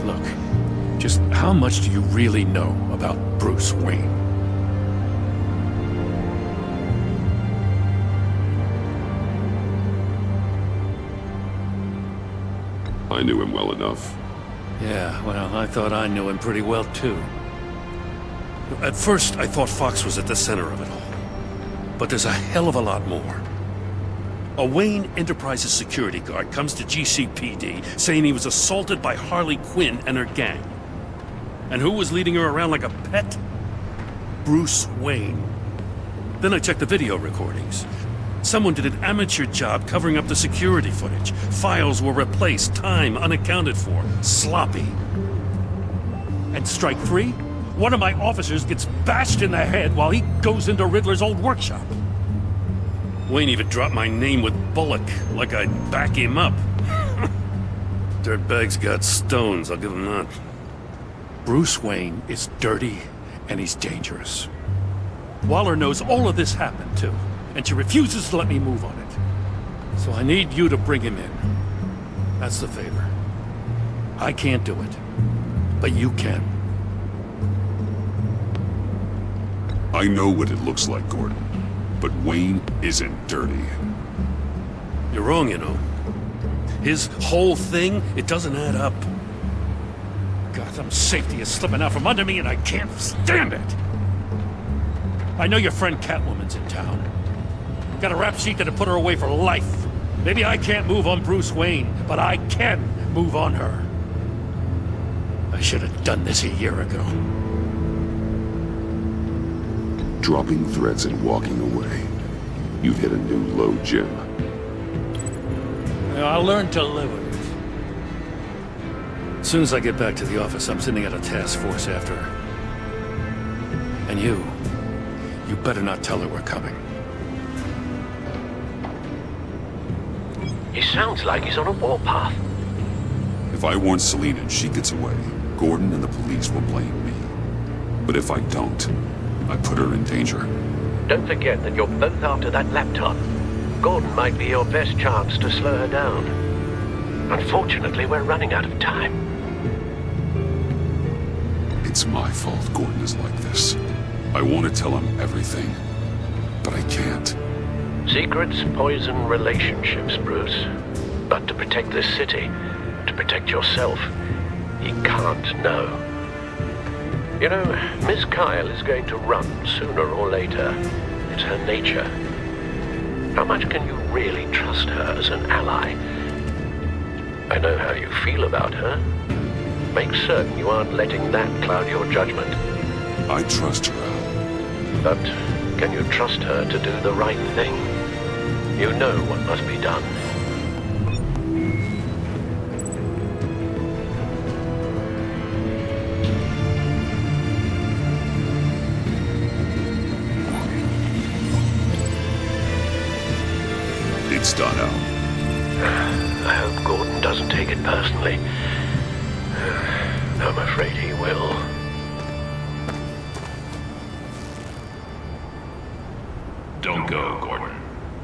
Speaker 14: Look, just how much do you really know about Bruce Wayne?
Speaker 1: I knew him well enough.
Speaker 14: Yeah, well, I thought I knew him pretty well, too. At first, I thought Fox was at the center of it all. But there's a hell of a lot more. A Wayne Enterprises security guard comes to GCPD saying he was assaulted by Harley Quinn and her gang. And who was leading her around like a pet? Bruce Wayne. Then I checked the video recordings. Someone did an amateur job covering up the security footage. Files were replaced, time unaccounted for, sloppy. And strike three? One of my officers gets bashed in the head while he goes into Riddler's old workshop. Wayne even dropped my name with Bullock, like I'd back him up. Dirtbag's got stones, I'll give him that. Bruce Wayne is dirty, and he's dangerous. Waller knows all of this happened, too. And she refuses to let me move on it. So I need you to bring him in. That's the favor. I can't do it, but you can.
Speaker 1: I know what it looks like, Gordon, but Wayne isn't dirty.
Speaker 14: You're wrong, you know. His whole thing, it doesn't add up. Gotham's safety is slipping out from under me and I can't stand it! I know your friend Catwoman's in town. Got a rap sheet that'll put her away for life. Maybe I can't move on Bruce Wayne, but I can move on her. I should have done this a year ago.
Speaker 1: Dropping threats and walking away. You've hit a new low, Jim.
Speaker 14: I'll learn to live with it. As soon as I get back to the office, I'm sending out a task force after her. And you better not tell her we're coming.
Speaker 11: He sounds like he's on a warpath.
Speaker 1: If I warn Selina and she gets away, Gordon and the police will blame me. But if I don't, I put her in danger.
Speaker 11: Don't forget that you're both after that laptop. Gordon might be your best chance to slow her down. Unfortunately, we're running out of time.
Speaker 1: It's my fault Gordon is like this. I want to tell him everything, but I can't.
Speaker 11: Secrets poison relationships, Bruce. But to protect this city, to protect yourself, he can't know. You know, Miss Kyle is going to run sooner or later. It's her nature. How much can you really trust her as an ally? I know how you feel about her. Make certain you aren't letting that cloud your judgment.
Speaker 1: I trust her, Al.
Speaker 11: But can you trust her to do the right thing? You know what must be done.
Speaker 1: It's done, Al.
Speaker 11: I hope Gordon doesn't take it personally. I'm afraid he will.
Speaker 15: Don't go, Gordon.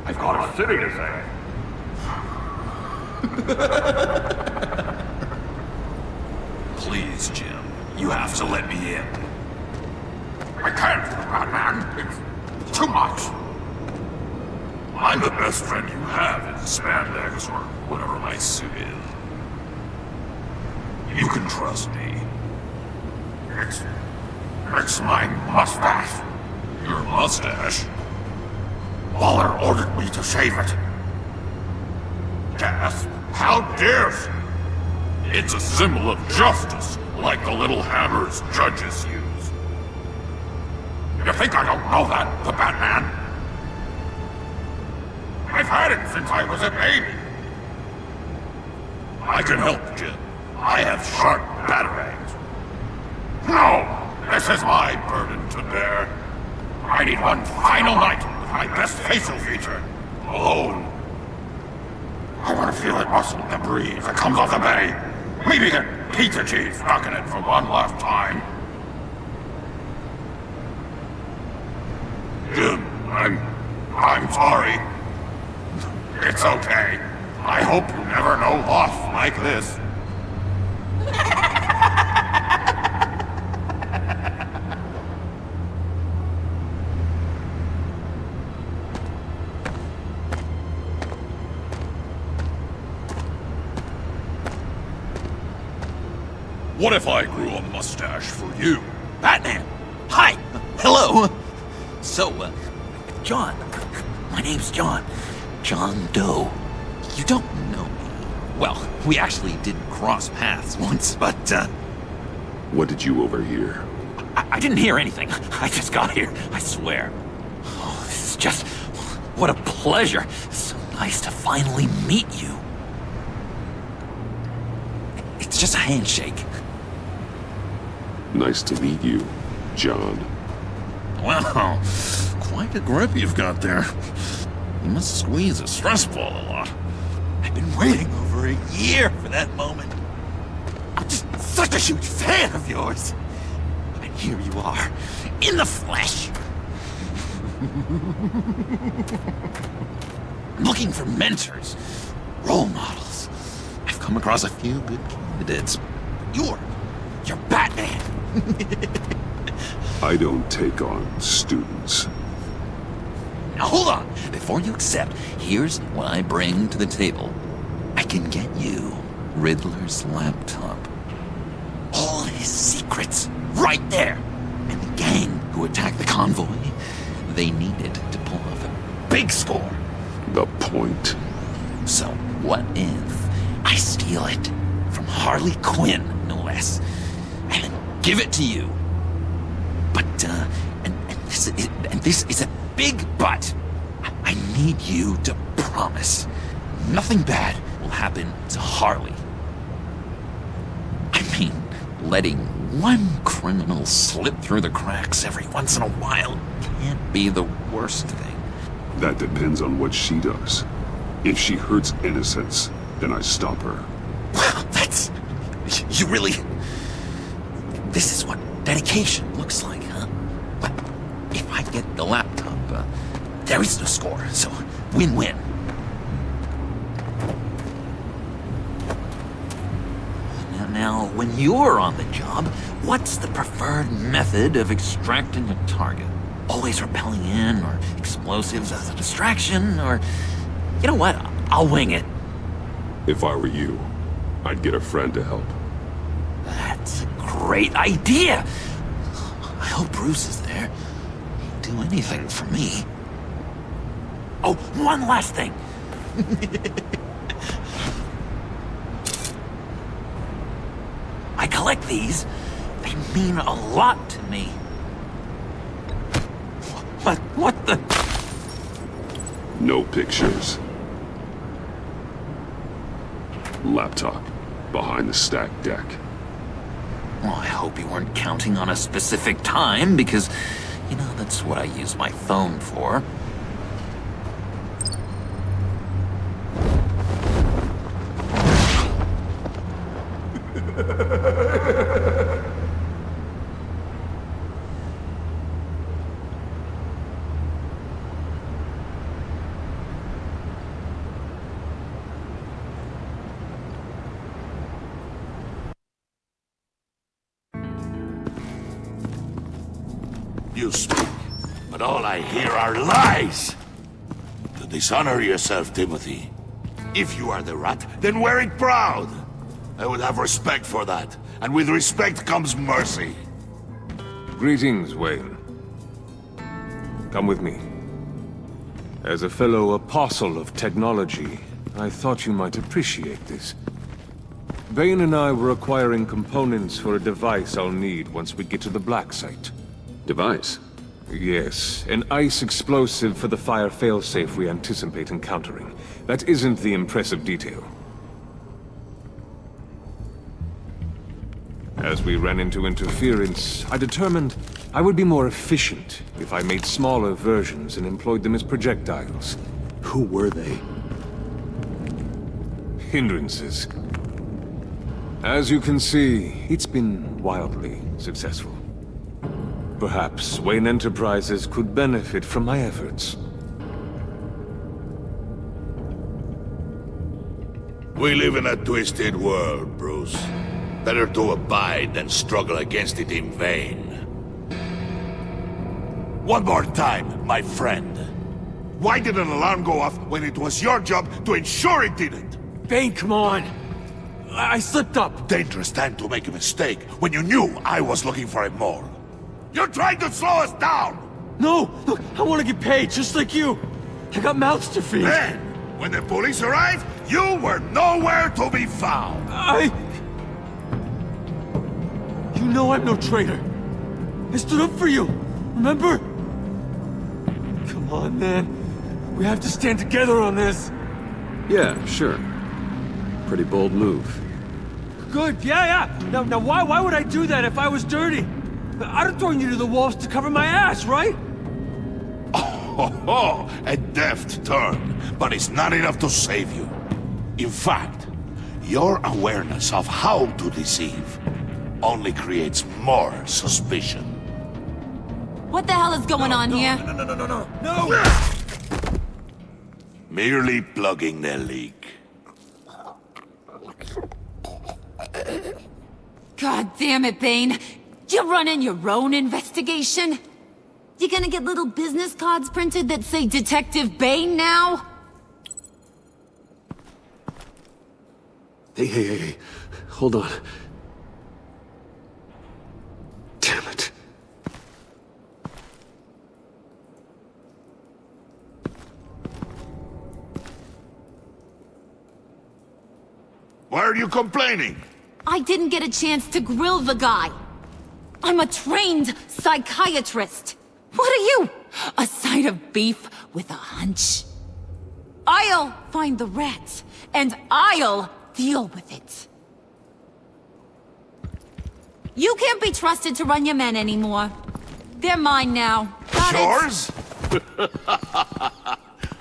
Speaker 15: I've got a city to save. Please, Jim. You have to let me in. I can't, Batman. It's too much. I'm the best friend you have in spandex or whatever my suit is. You can trust me. It's my mustache. Your mustache? Waller ordered me to shave it. Gasp! How dare she? It's a symbol of justice, like the little hammers judges use. You think I don't know that, the Batman? I've had it since I was a baby. I can help, Jim. I have sharp batarangs. No! This is my burden to bear. I need one final night with my best facial feature. Alone. I want to feel that muscle in the breeze that comes off the bay. Maybe get pizza cheese stuck in it for one last time. Jim, I'm sorry. It's okay. I hope you never know loss like this. What if I grew a mustache for you?
Speaker 5: Batman! Hi! Hello! So, John. My name's John. John Doe. You don't know me. Well, we actually did cross paths once, but,
Speaker 1: What did you overhear?
Speaker 5: I didn't hear anything. I just got here, I swear. Oh, this is just... What a pleasure. So nice to finally meet you. It's just a handshake.
Speaker 1: Nice to meet you, John.
Speaker 15: Wow, quite a grip you've got there. You must squeeze a stress ball a lot.
Speaker 5: I've been waiting over a year for that moment. I'm just such a huge fan of yours. And here you are, in the flesh. I'm looking for mentors, role models. I've come across a few good candidates. You're Batman.
Speaker 1: I don't take on students.
Speaker 5: Now hold on. Before you accept, here's what I bring to the table. I can get you Riddler's laptop. All his secrets, right there. And the gang who attacked the convoy, they needed to pull off a big score.
Speaker 1: The point?
Speaker 5: So what if I steal it from Harley Quinn, no less, and then give it to you? But, and this is a big but. I need you to promise nothing bad will happen to Harley. I mean, letting one criminal slip through the cracks every once in a while can't be the worst thing.
Speaker 1: That depends on what she does. If she hurts innocents, then I stop her.
Speaker 5: Well, that's... You really... This is what dedication looks like, huh? Well, if I get the laptop, there is no score, so win-win. Now, when you're on the job, what's the preferred method of extracting a target? Always rappelling in, or explosives as a distraction, or... You know what? I'll wing it.
Speaker 1: If I were you, I'd get a friend to help.
Speaker 5: That's a great idea! I hope Bruce is there. He'd do anything for me. Oh, one last thing! I collect these. They mean a lot to me. But what the...
Speaker 1: No pictures. Laptop. Behind the stacked deck.
Speaker 5: Well, I hope you weren't counting on a specific time, because, you know, that's what I use my phone for.
Speaker 4: You speak, but all I hear are lies! To dishonor yourself, Timothy. If you are the rat, then wear it proud! I would have respect for that, and with respect comes mercy.
Speaker 3: Greetings, Wayne. Come with me. As a fellow apostle of technology, I thought you might appreciate this. Bane and I were acquiring components for a device I'll need once we get to the Black Site.
Speaker 1: Device?
Speaker 3: Yes, an ice explosive for the fire failsafe we anticipate encountering. That isn't the impressive detail. As we ran into interference, I determined I would be more efficient if I made smaller versions and employed them as projectiles.
Speaker 1: Who were they?
Speaker 3: hindrances. As you can see, it's been wildly successful. Perhaps Wayne Enterprises could benefit from my efforts.
Speaker 4: We live in a twisted world, Bruce. Better to abide than struggle against it in vain. One more time, my friend. Why did an alarm go off when it was your job to ensure it didn't?
Speaker 8: Bane, come on! I slipped up!
Speaker 4: Dangerous time to make a mistake when you knew I was looking for it more. You're trying to slow us down!
Speaker 8: No! Look, I want to get paid, just like you! I got mouths to feed!
Speaker 4: Then, when the police arrived, you were nowhere to be found!
Speaker 8: You know I'm no traitor! I stood up for you, remember? Come on, man. We have to stand together on this!
Speaker 1: Yeah, sure. Pretty bold move.
Speaker 8: Good, yeah! Now why would I do that if I was dirty? I'd have thrown you to the wolves to cover my ass, right?
Speaker 4: Oh, a deft turn, but it's not enough to save you. In fact, your awareness of how to deceive only creates more suspicion.
Speaker 7: What the hell is going on here?
Speaker 8: No!
Speaker 4: Merely plugging the leak.
Speaker 7: God damn it, Bane. You're running your own investigation? You gonna get little business cards printed that say Detective Bane now?
Speaker 1: Hey. Hold on. Damn it.
Speaker 4: Why are you complaining?
Speaker 7: I didn't get a chance to grill the guy. I'm a trained psychiatrist. What are you? A side of beef with a hunch? I'll find the rats, and I'll deal with it. You can't be trusted to run your men anymore. They're mine now. Got
Speaker 4: Yours?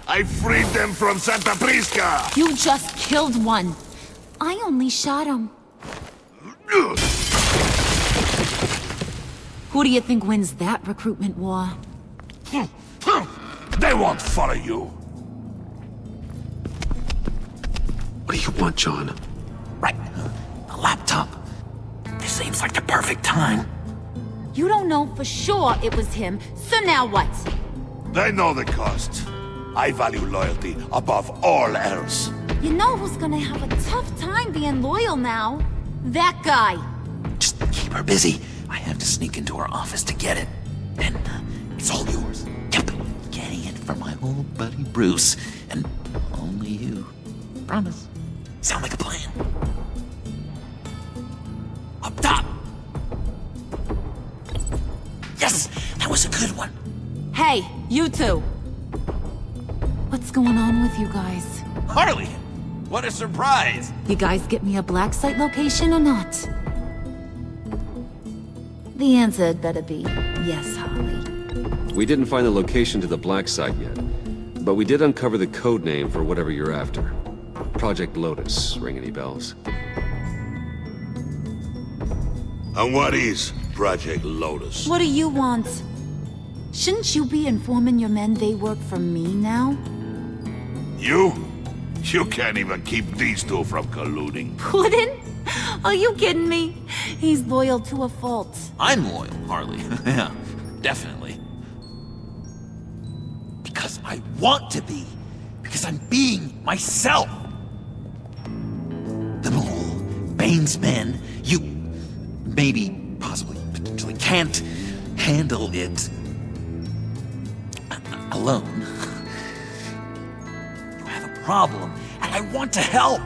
Speaker 4: I freed them from Santa Prisca!
Speaker 7: You just killed one. I only shot him. Who do you think wins that recruitment war?
Speaker 4: They won't follow you.
Speaker 1: What do you want, John?
Speaker 5: Right. A laptop. This seems like the perfect time.
Speaker 7: You don't know for sure it was him, so now what?
Speaker 4: They know the cost. I value loyalty above all else.
Speaker 7: You know who's gonna have a tough time being loyal now? That guy.
Speaker 5: Just keep her busy. I have to sneak into her office to get it. Then it's all yours. Yep. Getting it from my old buddy Bruce. And only you. Promise. Sound like a plan. Up top! Yes! That was a good one.
Speaker 7: Hey, you two. What's going on with you guys?
Speaker 15: Harley! What a surprise!
Speaker 7: You guys get me a black site location or not? The answer had better be yes, Harley.
Speaker 1: We didn't find the location to the black site yet, but we did uncover the code name for whatever you're after. Project Lotus. Ring any bells?
Speaker 4: And what is Project Lotus?
Speaker 7: What do you want? Shouldn't you be informing your men they work for me now?
Speaker 4: You? You can't even keep these two from colluding.
Speaker 7: Puddin'? Are you kidding me? He's loyal to a fault.
Speaker 5: I'm loyal, Harley. Yeah, definitely. Because I want to be. Because I'm being myself. The mole, Bane's men, you maybe, possibly, potentially can't handle it alone. You have a problem, and I want to help.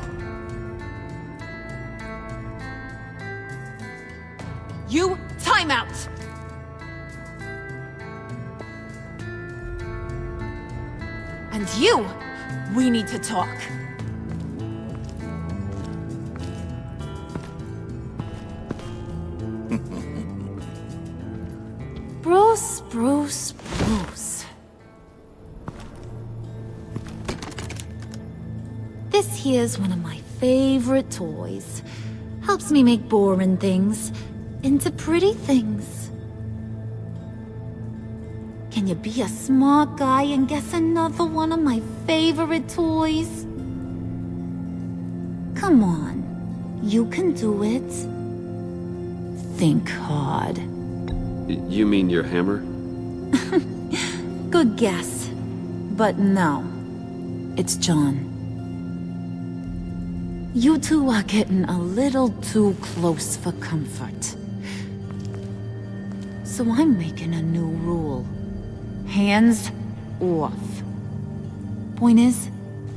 Speaker 7: You, time out! And you, we need to talk. Bruce.
Speaker 6: This here's one of my favorite toys. Helps me make boring things into pretty things. Can you be a smart guy and guess another one of my favorite toys? Come on, you can do it. Think hard.
Speaker 1: You mean your hammer?
Speaker 6: Good guess. But no. It's John. You two are getting a little too close for comfort. So I'm making a new rule. Hands off. Point is,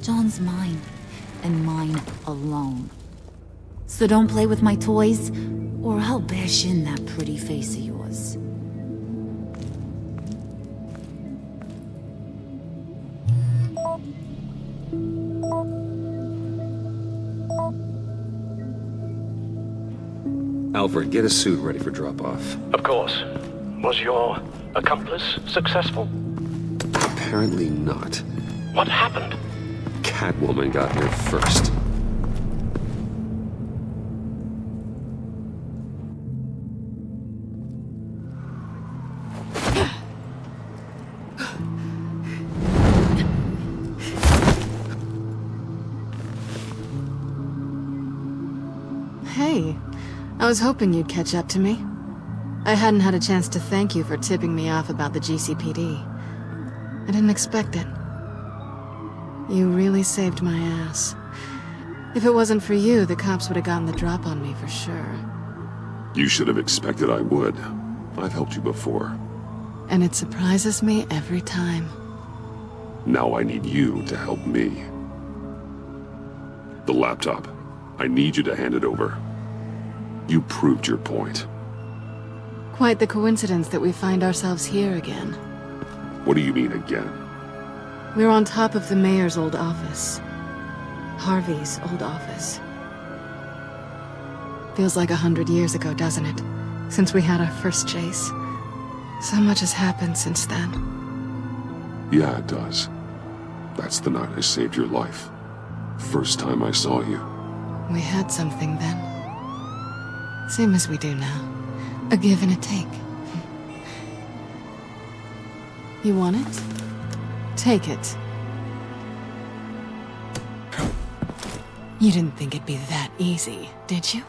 Speaker 6: John's mine, and mine alone. So don't play with my toys, or I'll bash in that pretty face of yours.
Speaker 1: Alfred, get a suit ready for drop-off.
Speaker 11: Of course. Was your accomplice successful?
Speaker 1: Apparently not.
Speaker 11: What happened?
Speaker 1: Catwoman got here first.
Speaker 2: Hey, I was hoping you'd catch up to me. I hadn't had a chance to thank you for tipping me off about the GCPD. I didn't expect it. You really saved my ass. If it wasn't for you, the cops would have gotten the drop on me for sure.
Speaker 15: You should have expected I would. I've helped you before.
Speaker 2: And it surprises me every time.
Speaker 15: Now I need you to help me. The laptop. I need you to hand it over. You proved your point.
Speaker 2: Quite the coincidence that we find ourselves here again.
Speaker 15: What do you mean again?
Speaker 2: We're on top of the mayor's old office. Harvey's old office. Feels like 100 years ago, doesn't it? Since we had our first chase. So much has happened since then.
Speaker 15: Yeah, it does. That's the night I saved your life. First time I saw you.
Speaker 2: We had something then. Same as we do now. A give and a take. You want it? Take it. You didn't think it'd be that easy, did you?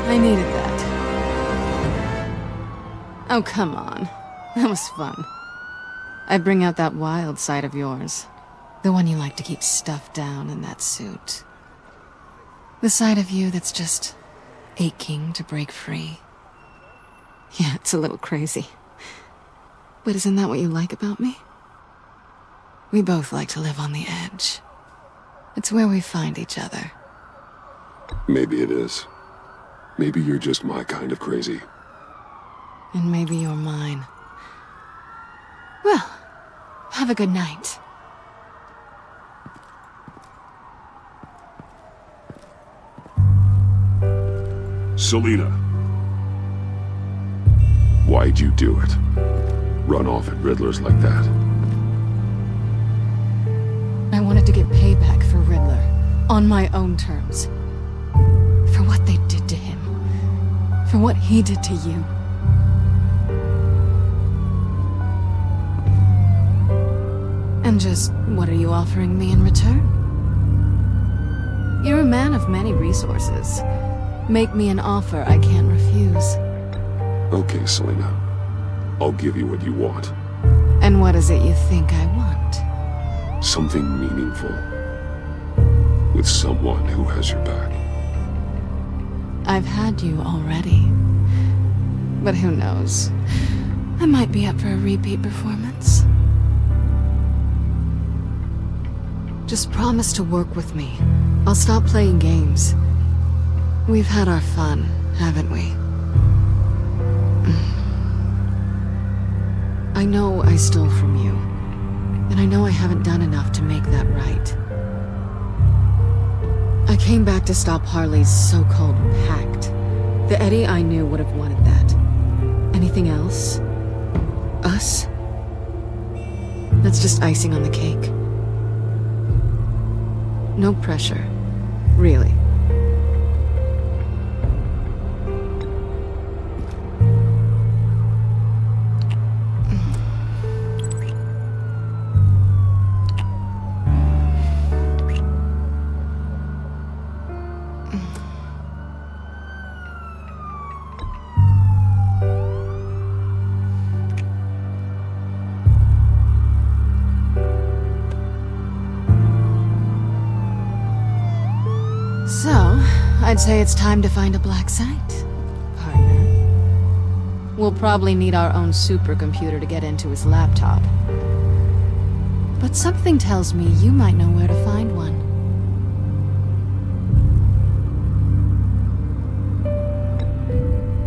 Speaker 2: I needed that. Oh, come on. That was fun. I bring out that wild side of yours. The one you like to keep stuffed down in that suit. The side of you that's just aching to break free. Yeah, it's a little crazy. But isn't that what you like about me? We both like to live on the edge. It's where we find each other.
Speaker 15: Maybe it is. Maybe you're just my kind of crazy.
Speaker 2: And maybe you're mine. Well, have a good night.
Speaker 15: Selina. Why'd you do it? Run off at Riddlers like that?
Speaker 2: I wanted to get payback for Riddler. On my own terms. For what they did to him. For what he did to you. And just, what are you offering me in return? You're a man of many resources. Make me an offer I can't refuse.
Speaker 3: Okay, Selena. I'll give you what you want.
Speaker 2: And what is it you think I want?
Speaker 3: Something meaningful. With someone who has your back.
Speaker 2: I've had you already. But who knows? I might be up for a repeat performance. Just promise to work with me. I'll stop playing games. We've had our fun, haven't we? I know I stole from you. And I know I haven't done enough to make that right. I came back to stop Harley's so-called pact. The Eddie I knew would have wanted that. Anything else? Us? That's just icing on the cake. No pressure. Really. So, I'd say it's time to find a black site, partner. We'll probably need our own supercomputer to get into his laptop. But something tells me you might know where to find one.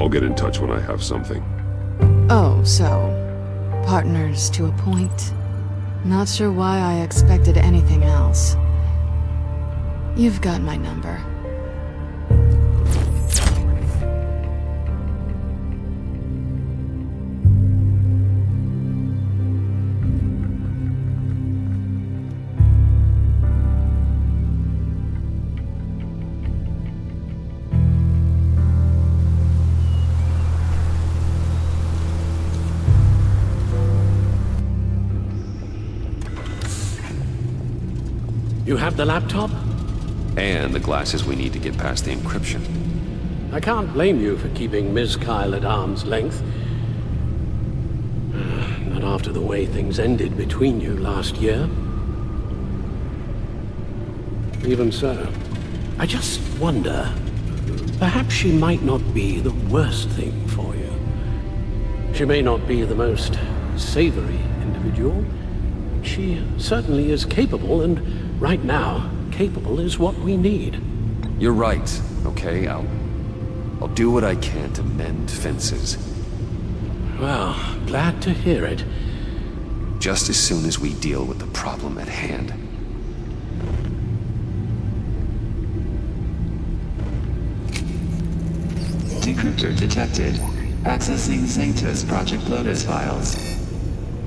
Speaker 3: I'll get in touch when I have something.
Speaker 2: Oh, so... partners to a point. Not sure why I expected anything else. You've got my number.
Speaker 16: You have the laptop?
Speaker 1: And the glasses we need to get past the encryption.
Speaker 16: I can't blame you for keeping Ms. Kyle at arm's length. Not after the way things ended between you last year. Even so, I just wonder, perhaps she might not be the worst thing for you. She may not be the most savory individual. She certainly is capable, and right now, capable is what we need.
Speaker 1: You're right, okay? I'll do what I can to mend fences.
Speaker 16: Well, glad to hear it.
Speaker 1: Just as soon as we deal with the problem at hand.
Speaker 12: Decryptor detected. Accessing Sanctus Project Lotus files.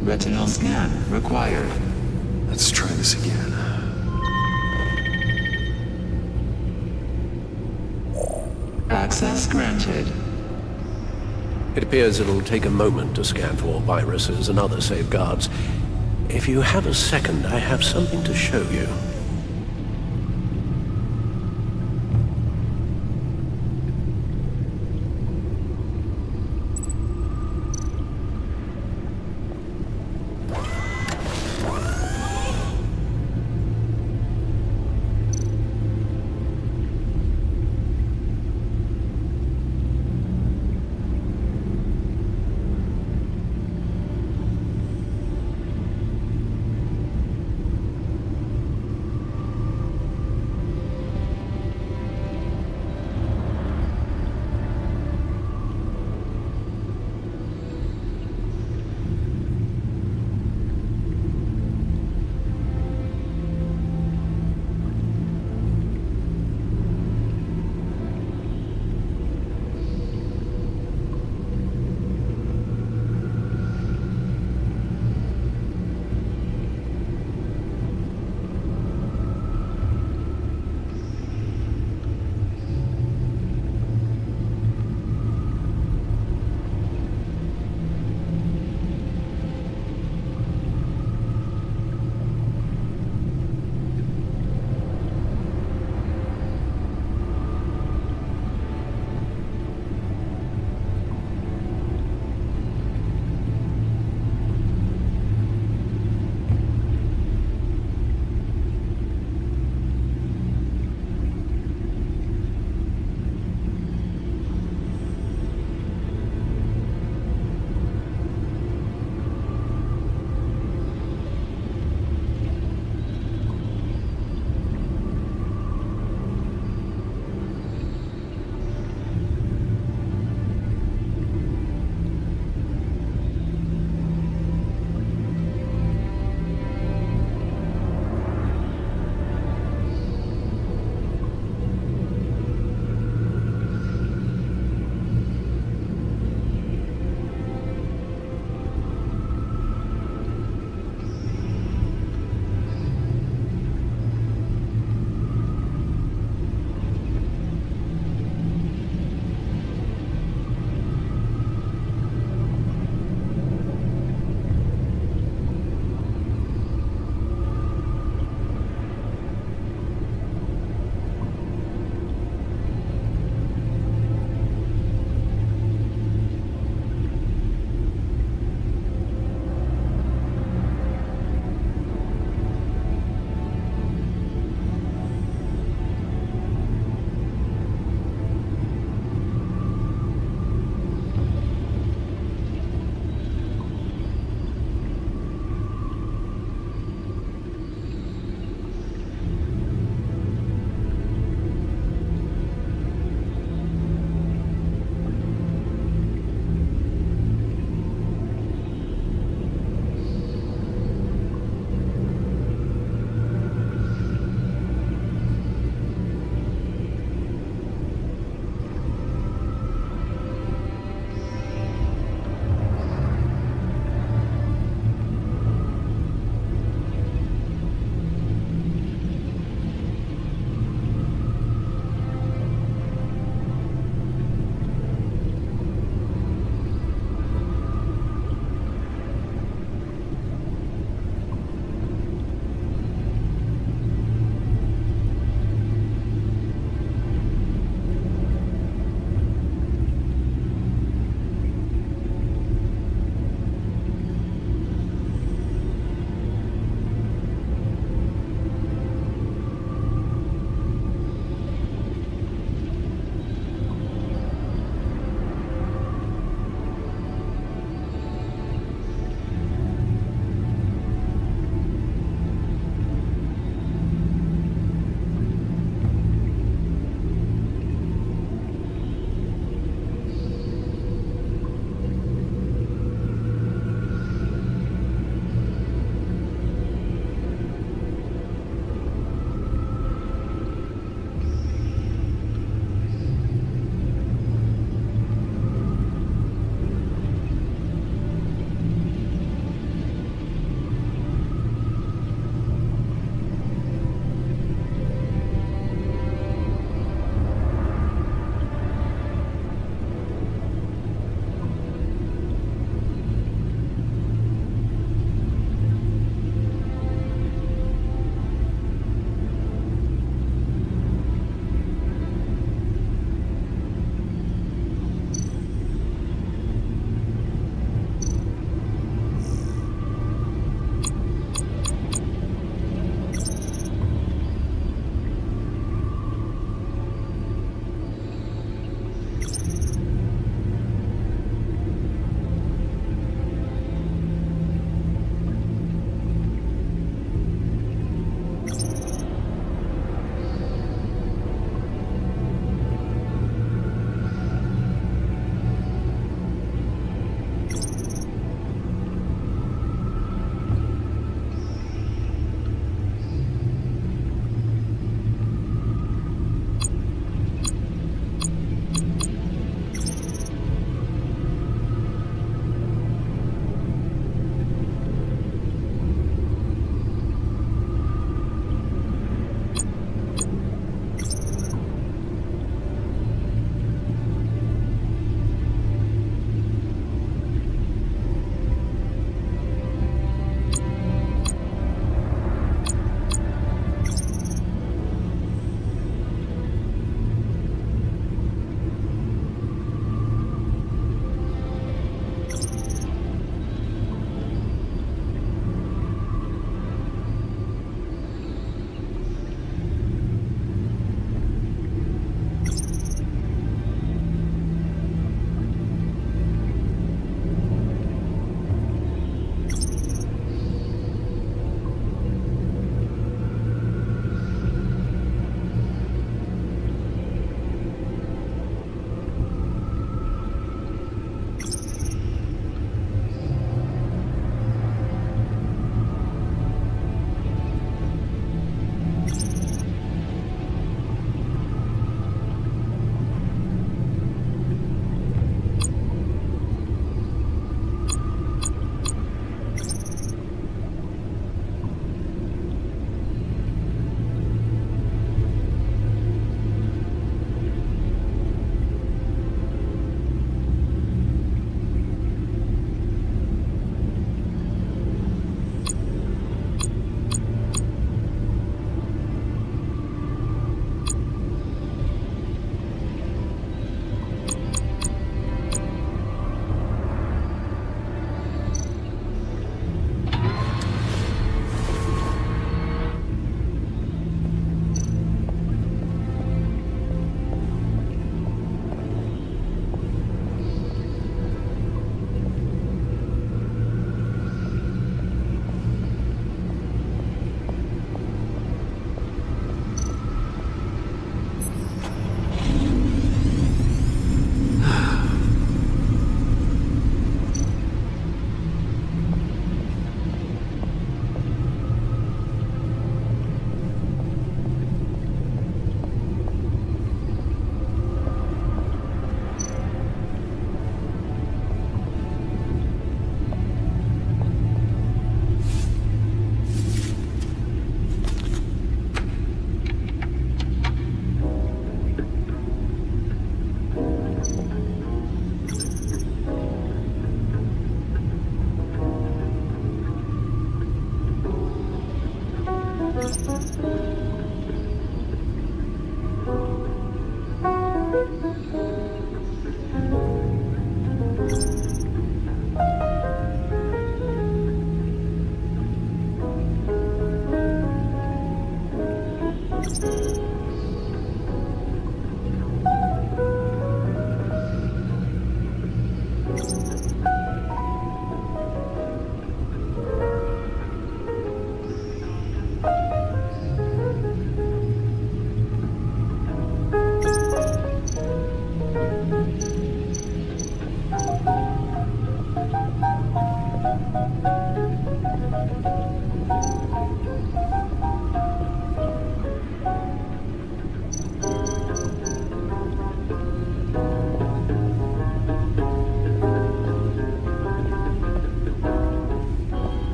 Speaker 12: Retinal scan required.
Speaker 1: Let's try this again.
Speaker 12: Access granted.
Speaker 16: It appears it'll take a moment to scan for viruses and other safeguards. If you have a second, I have something to show you.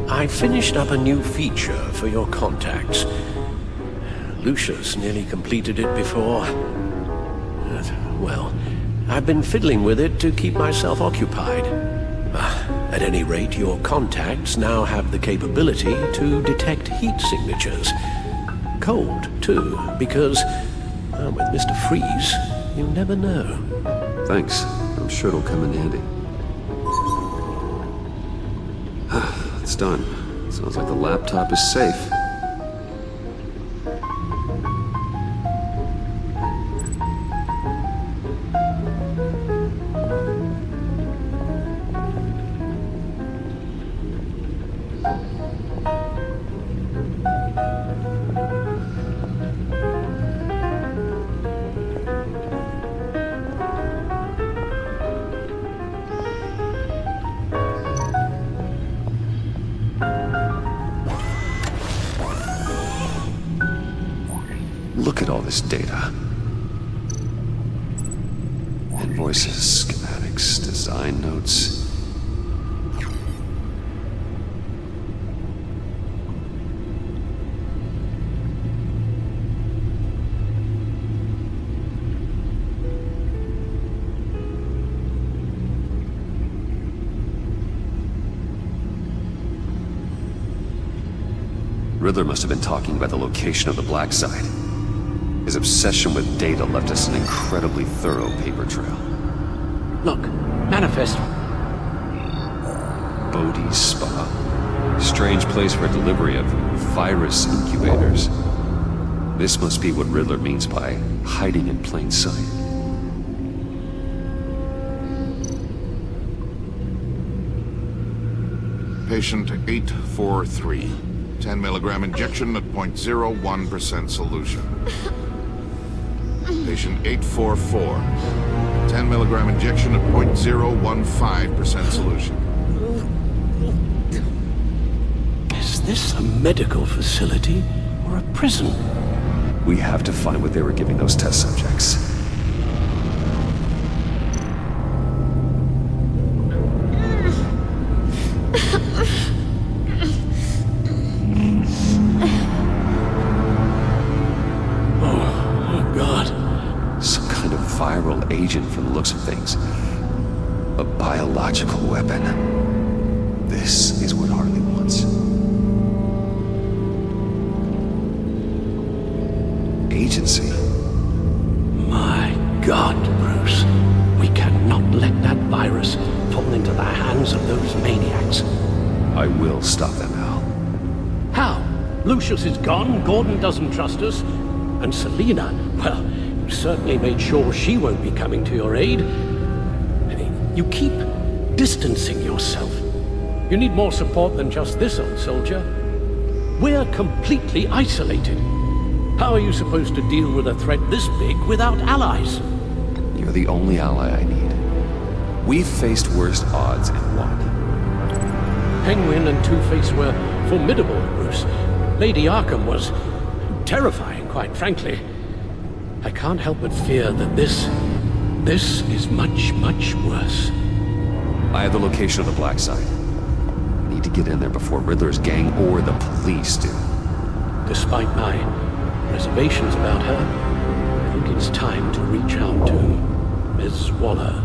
Speaker 16: I finished up a new feature for your contacts. Lucius nearly completed it before. Well, I've been fiddling with it to keep myself occupied. At any rate, your contacts now have the capability to detect heat signatures. Cold, too, because, with Mr. Freeze, you never know.
Speaker 1: Thanks. I'm sure it'll come in handy. It's done. Sounds like the laptop is safe. Look at all this data. Invoices, schematics, design notes. Riddler must have been talking about the location of the Black Site. His obsession with data left us an incredibly thorough paper trail.
Speaker 16: Look, manifest.
Speaker 1: Bodhi's Spa. Strange place for delivery of virus incubators. This must be what Riddler means by hiding in plain sight.
Speaker 17: Patient 843. 10 milligram injection at 0.01% solution. Patient 844. 10 milligram injection at 0.015% solution.
Speaker 16: Is this a medical facility or a prison?
Speaker 1: We have to find what they were giving those test subjects. Agent from the looks of things. A biological weapon. This is what Harley wants. Agency.
Speaker 16: My God, Bruce. We cannot let that virus fall into the hands of those maniacs.
Speaker 1: I will stop them, Al.
Speaker 16: How? Lucius is gone, Gordon doesn't trust us, and Selina, well, You certainly made sure she won't be coming to your aid. You keep distancing yourself. You need more support than just this old soldier. We're completely isolated. How are you supposed to deal with a threat this big without allies?
Speaker 1: You're the only ally I need. We've faced worse odds and won.
Speaker 16: Penguin and Two-Face were formidable, Bruce. Lady Arkham was terrifying, quite frankly. I can't help but fear that this is much, much worse.
Speaker 1: I have the location of the Black Site. I need to get in there before Riddler's gang or the police do.
Speaker 16: Despite my reservations about her, I think it's time to reach out to Ms. Waller.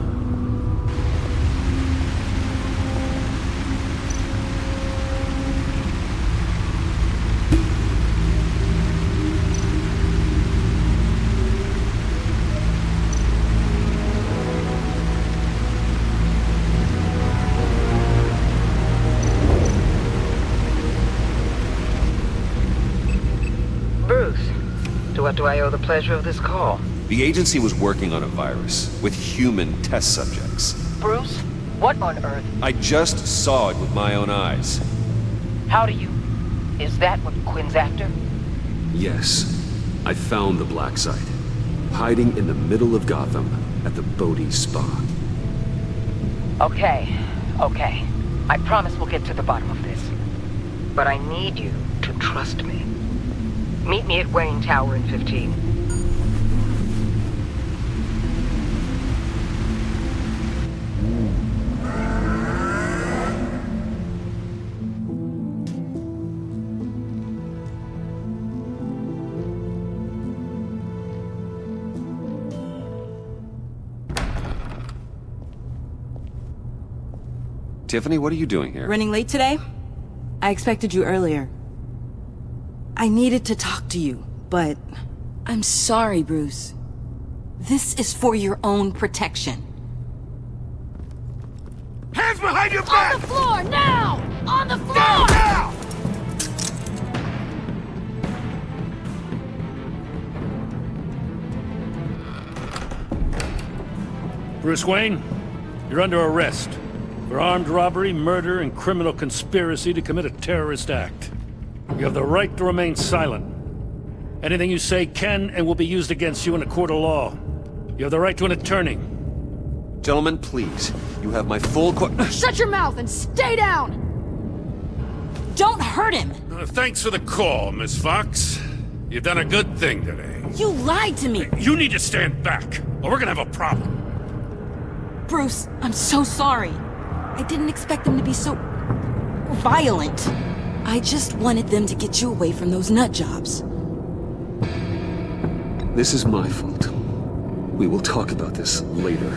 Speaker 9: What do I owe the pleasure of this call?
Speaker 1: The agency was working on a virus with human test subjects.
Speaker 9: Bruce? What on earth?
Speaker 1: I just saw it with my own eyes.
Speaker 9: How do you... Is that what Quinn's after?
Speaker 1: Yes. I found the Black Site. Hiding in the middle of Gotham at the Bodhi Spa.
Speaker 9: Okay. I promise we'll get to the bottom of this. But I need you to trust me. Meet me at Wayne Tower in 15.
Speaker 1: Tiffany, what are you doing here?
Speaker 18: Running late today? I expected you earlier. I needed to talk to you, but I'm sorry, Bruce. This is for your own protection.
Speaker 4: Hands behind your back!
Speaker 7: On the floor, now! On the floor!
Speaker 4: Now!
Speaker 14: Bruce Wayne, you're under arrest for armed robbery, murder, and criminal conspiracy to commit a terrorist act. You have the right to remain silent. Anything you say can and will be used against you in a court of law. You have the right to an attorney.
Speaker 1: Gentlemen, please. You have my full
Speaker 2: Shut your mouth and stay down!
Speaker 18: Don't hurt him!
Speaker 14: Thanks for the call, Miss Fox. You've done a good thing today.
Speaker 18: You lied to me!
Speaker 14: You need to stand back, or we're gonna have a problem.
Speaker 18: Bruce, I'm so sorry. I didn't expect them to be so... violent. I just wanted them to get you away from those nut jobs.
Speaker 1: This is my fault. We will talk about this later.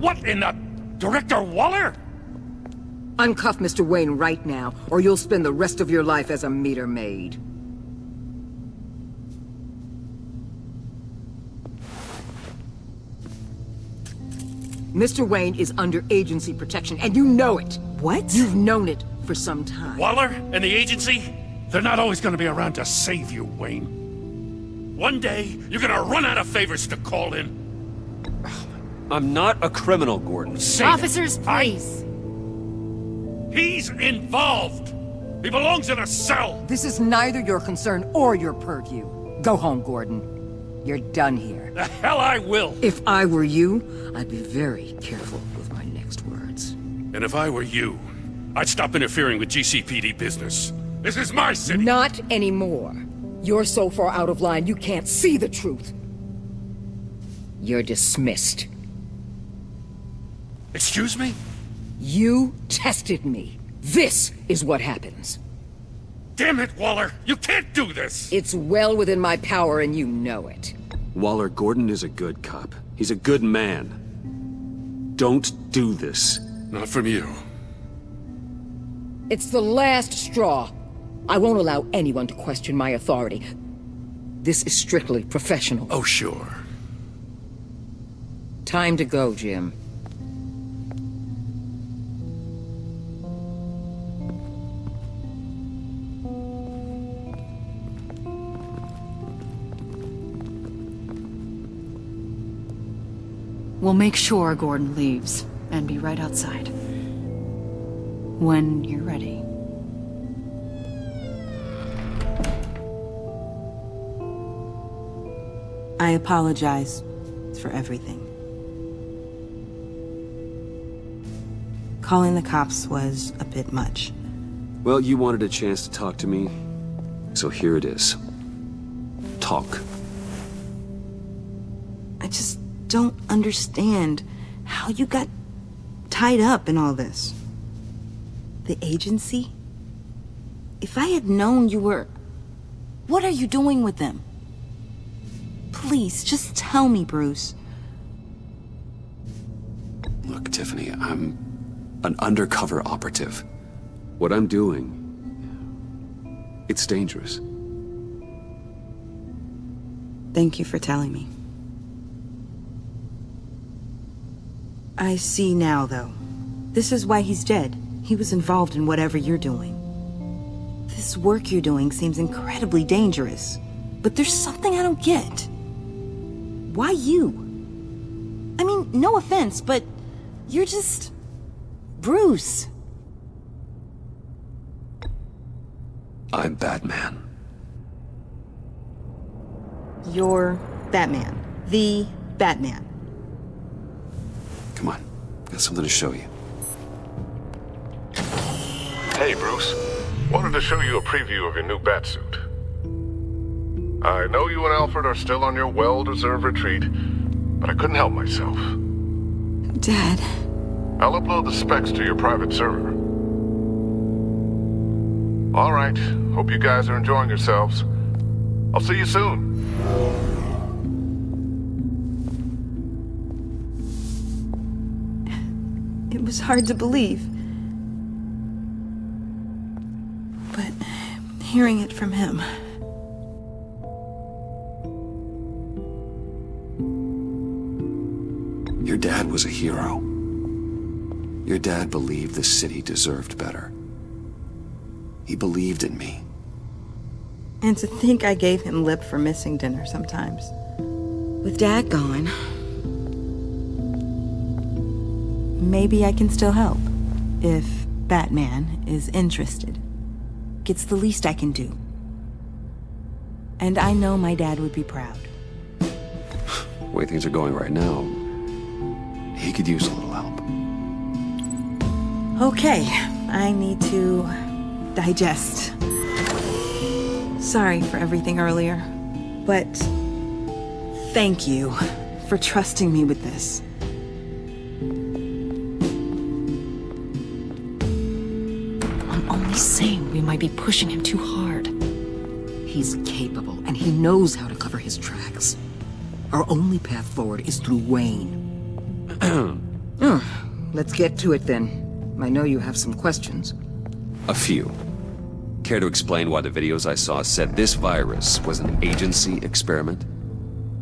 Speaker 14: What in the... Director Waller?
Speaker 9: Uncuff Mr. Wayne right now, or you'll spend the rest of your life as a meter maid. Mr. Wayne is under agency protection, and you know it.
Speaker 18: What?
Speaker 9: You've known it for some time.
Speaker 14: Waller and the agency? They're not always gonna be around to save you, Wayne. One day, you're gonna run out of favors to call in.
Speaker 1: I'm not a criminal, Gordon.
Speaker 2: Officers, please.
Speaker 14: He's involved. He belongs in a cell.
Speaker 9: This is neither your concern or your purview. Go home, Gordon. You're done here.
Speaker 14: The hell I will.
Speaker 9: If I were you, I'd be very careful with my next words.
Speaker 14: And if I were you, I'd stop interfering with GCPD business. This is my city.
Speaker 9: Not anymore. You're so far out of line you can't see the truth. You're dismissed.
Speaker 14: Excuse me?
Speaker 9: You tested me. This is what happens.
Speaker 14: Damn it, Waller! You can't do this!
Speaker 9: It's well within my power and you know it.
Speaker 1: Waller, Gordon is a good cop. He's a good man. Don't do this.
Speaker 14: Not from you.
Speaker 9: It's the last straw. I won't allow anyone to question my authority. This is strictly professional.
Speaker 14: Oh, sure.
Speaker 9: Time to go, Jim.
Speaker 19: We'll make sure Gordon leaves, and be right outside. When you're ready.
Speaker 18: I apologize for everything. Calling the cops was a bit much.
Speaker 1: Well, you wanted a chance to talk to me, so here it is. Talk.
Speaker 18: I just don't understand how you got tied up in all this. The agency? If I had known you were... What are you doing with them? Please, just tell me, Bruce.
Speaker 1: Look, Tiffany, I'm an undercover operative. What I'm doing, it's dangerous.
Speaker 18: Thank you for telling me. I see now, though. This is why he's dead. He was involved in whatever you're doing. This work you're doing seems incredibly dangerous. But there's something I don't get. Why you? I mean, no offense, but you're just... Bruce.
Speaker 1: I'm Batman.
Speaker 18: You're Batman. The Batman.
Speaker 1: Come on, got something to show you.
Speaker 20: Hey, Bruce. Wanted to show you a preview of your new batsuit. I know you and Alfred are still on your well-deserved retreat, but I couldn't help myself.
Speaker 18: Dad.
Speaker 20: I'll upload the specs to your private server. All right. Hope you guys are enjoying yourselves. I'll see you soon.
Speaker 18: It was hard to believe. But hearing it from him...
Speaker 1: Your dad was a hero. Your dad believed the city deserved better. He believed in me.
Speaker 18: And to think I gave him lip for missing dinner sometimes. With Dad gone... Maybe I can still help. If Batman is interested. It's the least I can do. And I know my dad would be proud.
Speaker 1: The way things are going right now, he could use a little help.
Speaker 18: Okay, I need to digest. Sorry for everything earlier, but thank you for trusting me with this.
Speaker 19: I'm only saying we might be pushing him too hard.
Speaker 9: He's capable, and he knows how to cover his tracks. Our only path forward is through Wayne. Let's get to it then. I know you have some questions.
Speaker 1: A few. Care to explain why the videos I saw said this virus was an agency experiment?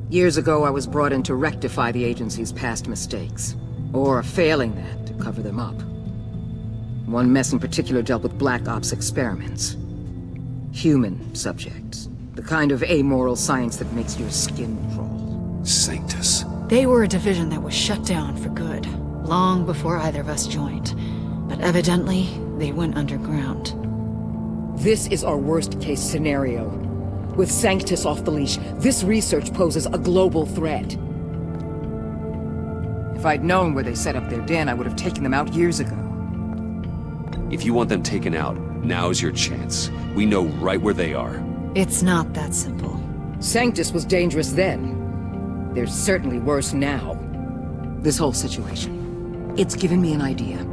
Speaker 9: Years ago, I was brought in to rectify the agency's past mistakes. Or failing that, to cover them up. One mess in particular dealt with Black Ops experiments. Human subjects. The kind of amoral science that makes your skin crawl.
Speaker 1: Sanctus.
Speaker 19: They were a division that was shut down for good, long before either of us joined. But evidently, they went underground.
Speaker 9: This is our worst-case scenario. With Sanctus off the leash, this research poses a global threat. If I'd known where they set up their den, I would have taken them out years ago.
Speaker 1: If you want them taken out, now's your chance. We know right where they are.
Speaker 19: It's not that simple.
Speaker 9: Sanctus was dangerous then. They're certainly worse now. This whole situation, it's given me an idea.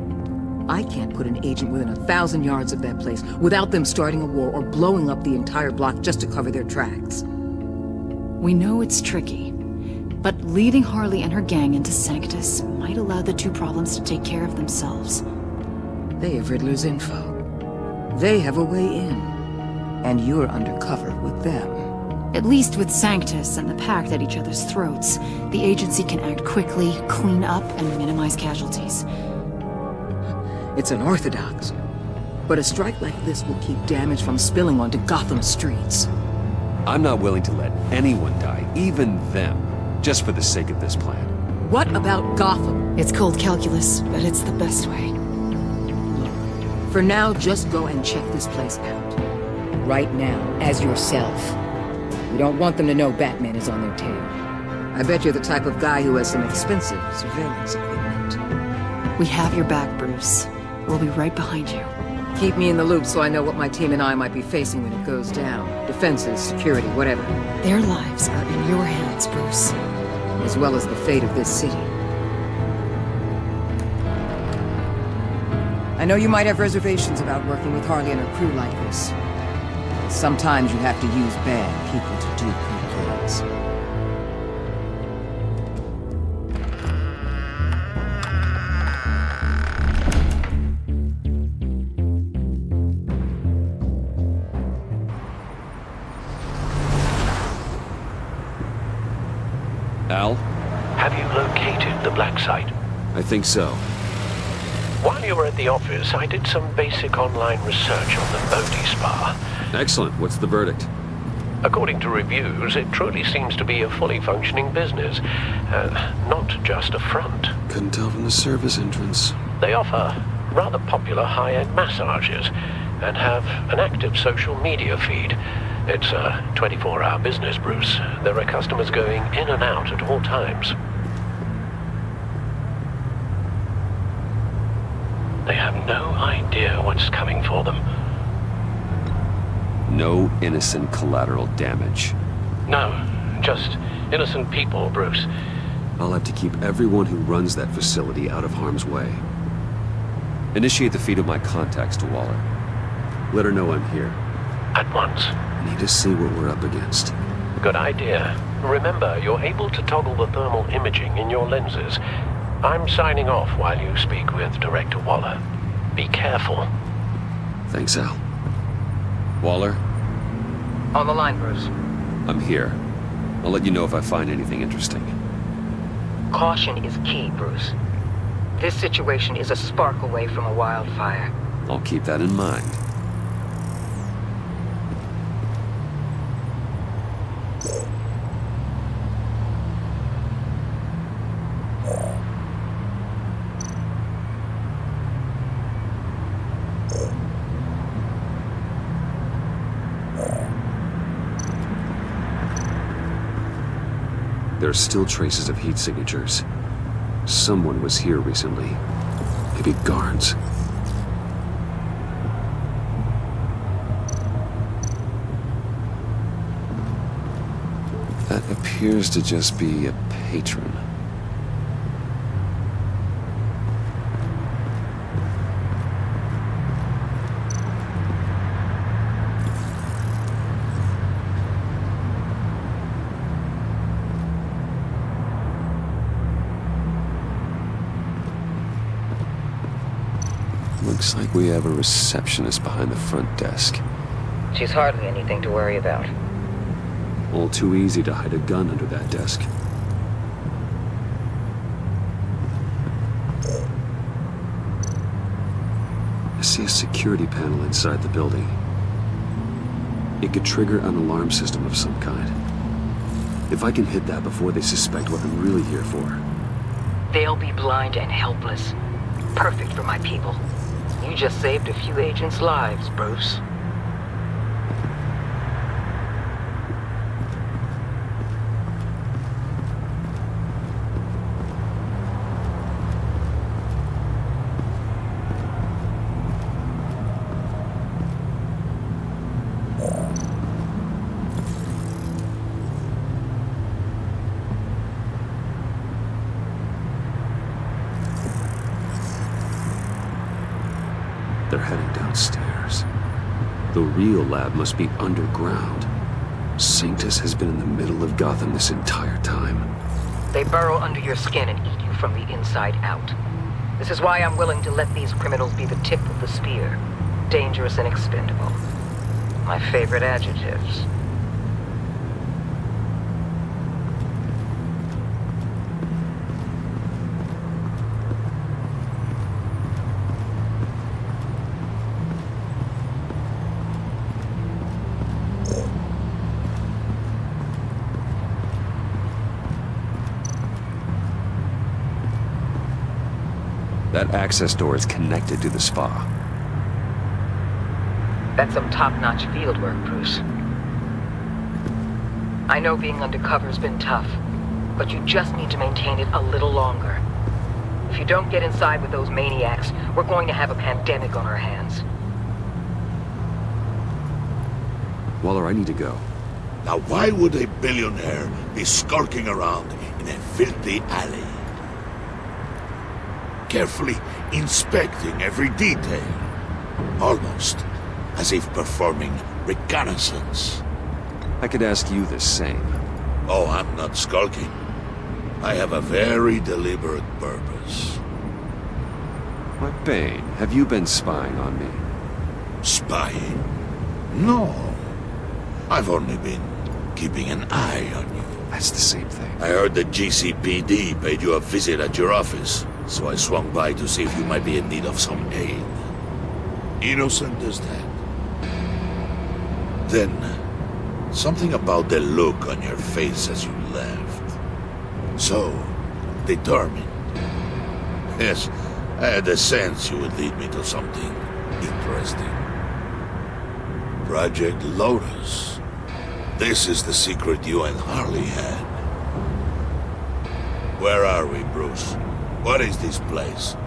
Speaker 9: I can't put an agent within 1,000 yards of that place without them starting a war or blowing up the entire block just to cover their tracks.
Speaker 19: We know it's tricky, but leading Harley and her gang into Sanctus might allow the two problems to take care of themselves.
Speaker 9: They have Riddler's info. They have a way in. And you're undercover with them.
Speaker 19: At least with Sanctus and the Pact at each other's throats, the agency can act quickly, clean up, and minimize casualties.
Speaker 9: It's unorthodox. But a strike like this will keep damage from spilling onto Gotham streets.
Speaker 1: I'm not willing to let anyone die, even them, just for the sake of this plan.
Speaker 9: What about Gotham?
Speaker 19: It's cold calculus, but it's the best way.
Speaker 9: For now, just go and check this place out. Right now, as yourself. We don't want them to know Batman is on their tail. I bet you're the type of guy who has some expensive surveillance equipment.
Speaker 19: We have your back, Bruce. We'll be right behind you.
Speaker 9: Keep me in the loop so I know what my team and I might be facing when it goes down. Defenses, security, whatever.
Speaker 19: Their lives are in your hands, Bruce.
Speaker 9: As well as the fate of this city. I know you might have reservations about working with Harley and her crew like this. Sometimes you have to use bad people to do good things.
Speaker 1: Al?
Speaker 11: Have you located the black site?
Speaker 1: I think so.
Speaker 11: While you were at the office, I did some basic online research on the Bodhi Spa.
Speaker 1: Excellent. What's the verdict?
Speaker 11: According to reviews, it truly seems to be a fully functioning business, not just a front.
Speaker 1: Couldn't tell from the service entrance.
Speaker 11: They offer rather popular high-end massages and have an active social media feed. It's a 24-hour business, Bruce. There are customers going in and out at all times. They have no idea what's coming for them.
Speaker 1: No innocent collateral damage.
Speaker 11: No, just innocent people, Bruce.
Speaker 1: I'll have to keep everyone who runs that facility out of harm's way. Initiate the feed of my contacts to Waller. Let her know I'm here.
Speaker 11: At once.
Speaker 1: I need to see what we're up against.
Speaker 11: Good idea. Remember, you're able to toggle the thermal imaging in your lenses. I'm signing off while you speak with Director Waller. Be careful.
Speaker 1: Thanks, Al. Waller?
Speaker 9: On the line, Bruce.
Speaker 1: I'm here. I'll let you know if I find anything interesting.
Speaker 9: Caution is key, Bruce. This situation is a spark away from a wildfire.
Speaker 1: I'll keep that in mind. There are still traces of heat signatures. Someone was here recently. Maybe guards. That appears to just be a patron. Looks like we have a receptionist behind the front desk.
Speaker 9: She's hardly anything to worry about.
Speaker 1: All too easy to hide a gun under that desk. I see a security panel inside the building. It could trigger an alarm system of some kind. If I can hit that before they suspect what I'm really here for.
Speaker 9: They'll be blind and helpless. Perfect for my people. You just saved a few agents' lives, Bruce.
Speaker 1: They're heading downstairs. The real lab must be underground. Sanctus has been in the middle of Gotham this entire time.
Speaker 9: They burrow under your skin and eat you from the inside out. This is why I'm willing to let these criminals be the tip of the spear. Dangerous and expendable. My favorite adjectives.
Speaker 1: That access door is connected to the spa.
Speaker 9: That's some top-notch field work, Bruce. I know being undercover's been tough, but you just need to maintain it a little longer. If you don't get inside with those maniacs, we're going to have a pandemic on our hands.
Speaker 1: Waller, I need to go.
Speaker 4: Now why would a billionaire be skulking around in a filthy alley? Carefully inspecting every detail. Almost as if performing reconnaissance.
Speaker 1: I could ask you the same.
Speaker 4: Oh, I'm not skulking. I have a very deliberate purpose.
Speaker 1: Why, Bane, have you been spying on me?
Speaker 4: Spying? No. I've only been keeping an eye on you.
Speaker 1: That's the same thing.
Speaker 4: I heard the GCPD paid you a visit at your office, so I swung by to see if you might be in need of some aid. Innocent as that. Then, something about the look on your face as you left. So, determined. Yes, I had a sense you would lead me to something interesting. Project Lotus. This is the secret you and Harley had. Where are we, Bruce? What is this place?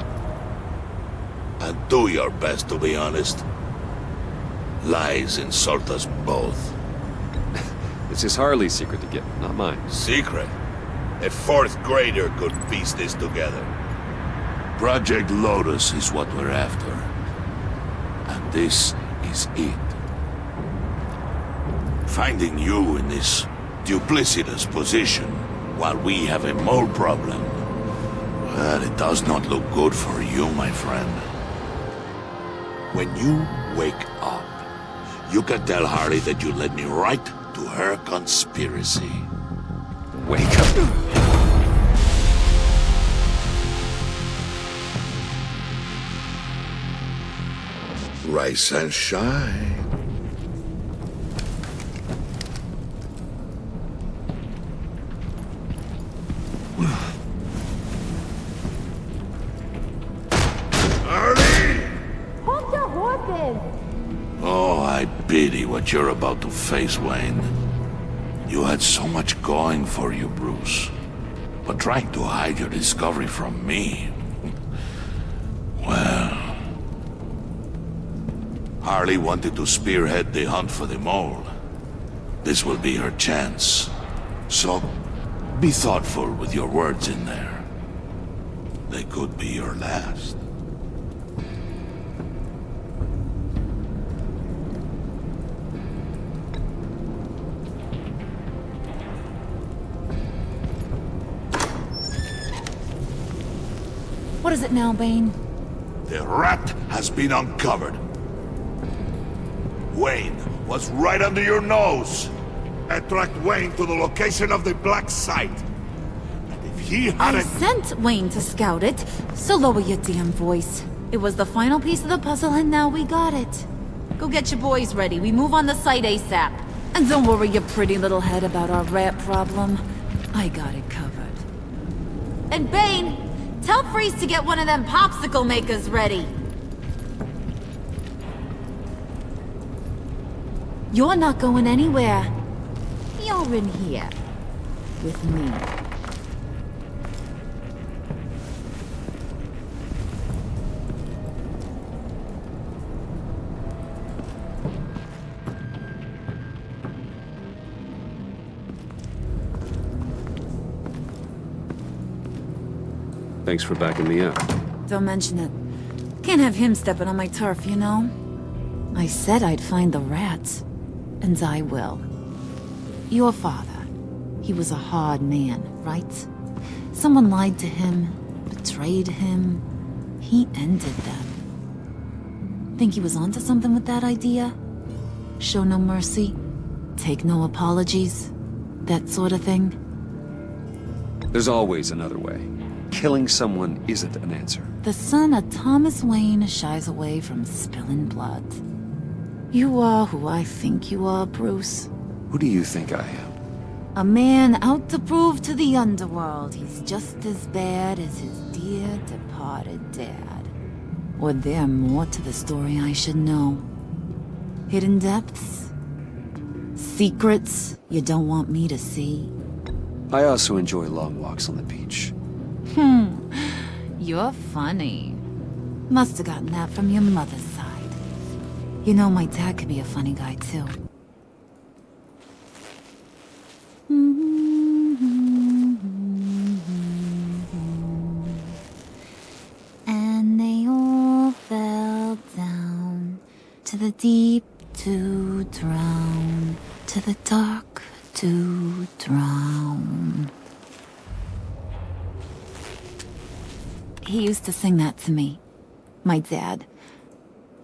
Speaker 4: And do your best to be honest. Lies insult us both.
Speaker 1: This is Harley's secret to get, not mine.
Speaker 4: Secret? A fourth grader could piece this together. Project Lotus is what we're after. And this is it. Finding you in this duplicitous position while we have a mole problem, well, it does not look good for you, my friend. When you wake up, you can tell Harley that you led me right to her conspiracy.
Speaker 1: Wake up.
Speaker 4: Rise and shine.
Speaker 7: Hold your horses!
Speaker 4: Oh, I pity what you're about to face, Wayne. You had so much going for you, Bruce. But trying to hide your discovery from me... Well... Harley wanted to spearhead the hunt for the mole. This will be her chance. So, be thoughtful with your words in there. They could be your last.
Speaker 7: What is it now, Bane?
Speaker 4: The rat has been uncovered. Wayne was right under your nose. I tracked Wayne to the location of the black site. And if he
Speaker 7: I
Speaker 4: hadn't...
Speaker 7: sent Wayne to scout it, so lower your damn voice. It was the final piece of the puzzle and now we got it. Go get your boys ready, we move on the site ASAP. And don't worry your pretty little head about our rat problem. I got it covered. And Bane, tell Freeze to get one of them popsicle makers ready. You're not going anywhere. You're in here. With me.
Speaker 1: Thanks for backing me up.
Speaker 7: Don't mention it. Can't have him stepping on my turf, you know? I said I'd find the rats. And I will. Your father. He was a hard man, right? Someone lied to him, betrayed him. He ended them. Think he was onto something with that idea? Show no mercy? Take no apologies? That sort of thing?
Speaker 1: There's always another way. Killing someone isn't an answer.
Speaker 7: The son of Thomas Wayne shies away from spilling blood. You are who I think you are, Bruce.
Speaker 1: Who do you think I am?
Speaker 6: A man out to prove to the underworld he's just as bad as his dear departed dad. Or there more to the story I should know? Hidden depths? Secrets you don't want me to see?
Speaker 1: I also enjoy long walks on the beach.
Speaker 6: You're funny. Must have gotten that from your mother's side. You know, my dad could be a funny guy, too. And they all fell down to the deep to drown, to the dark to drown. He used to sing that to me. My dad.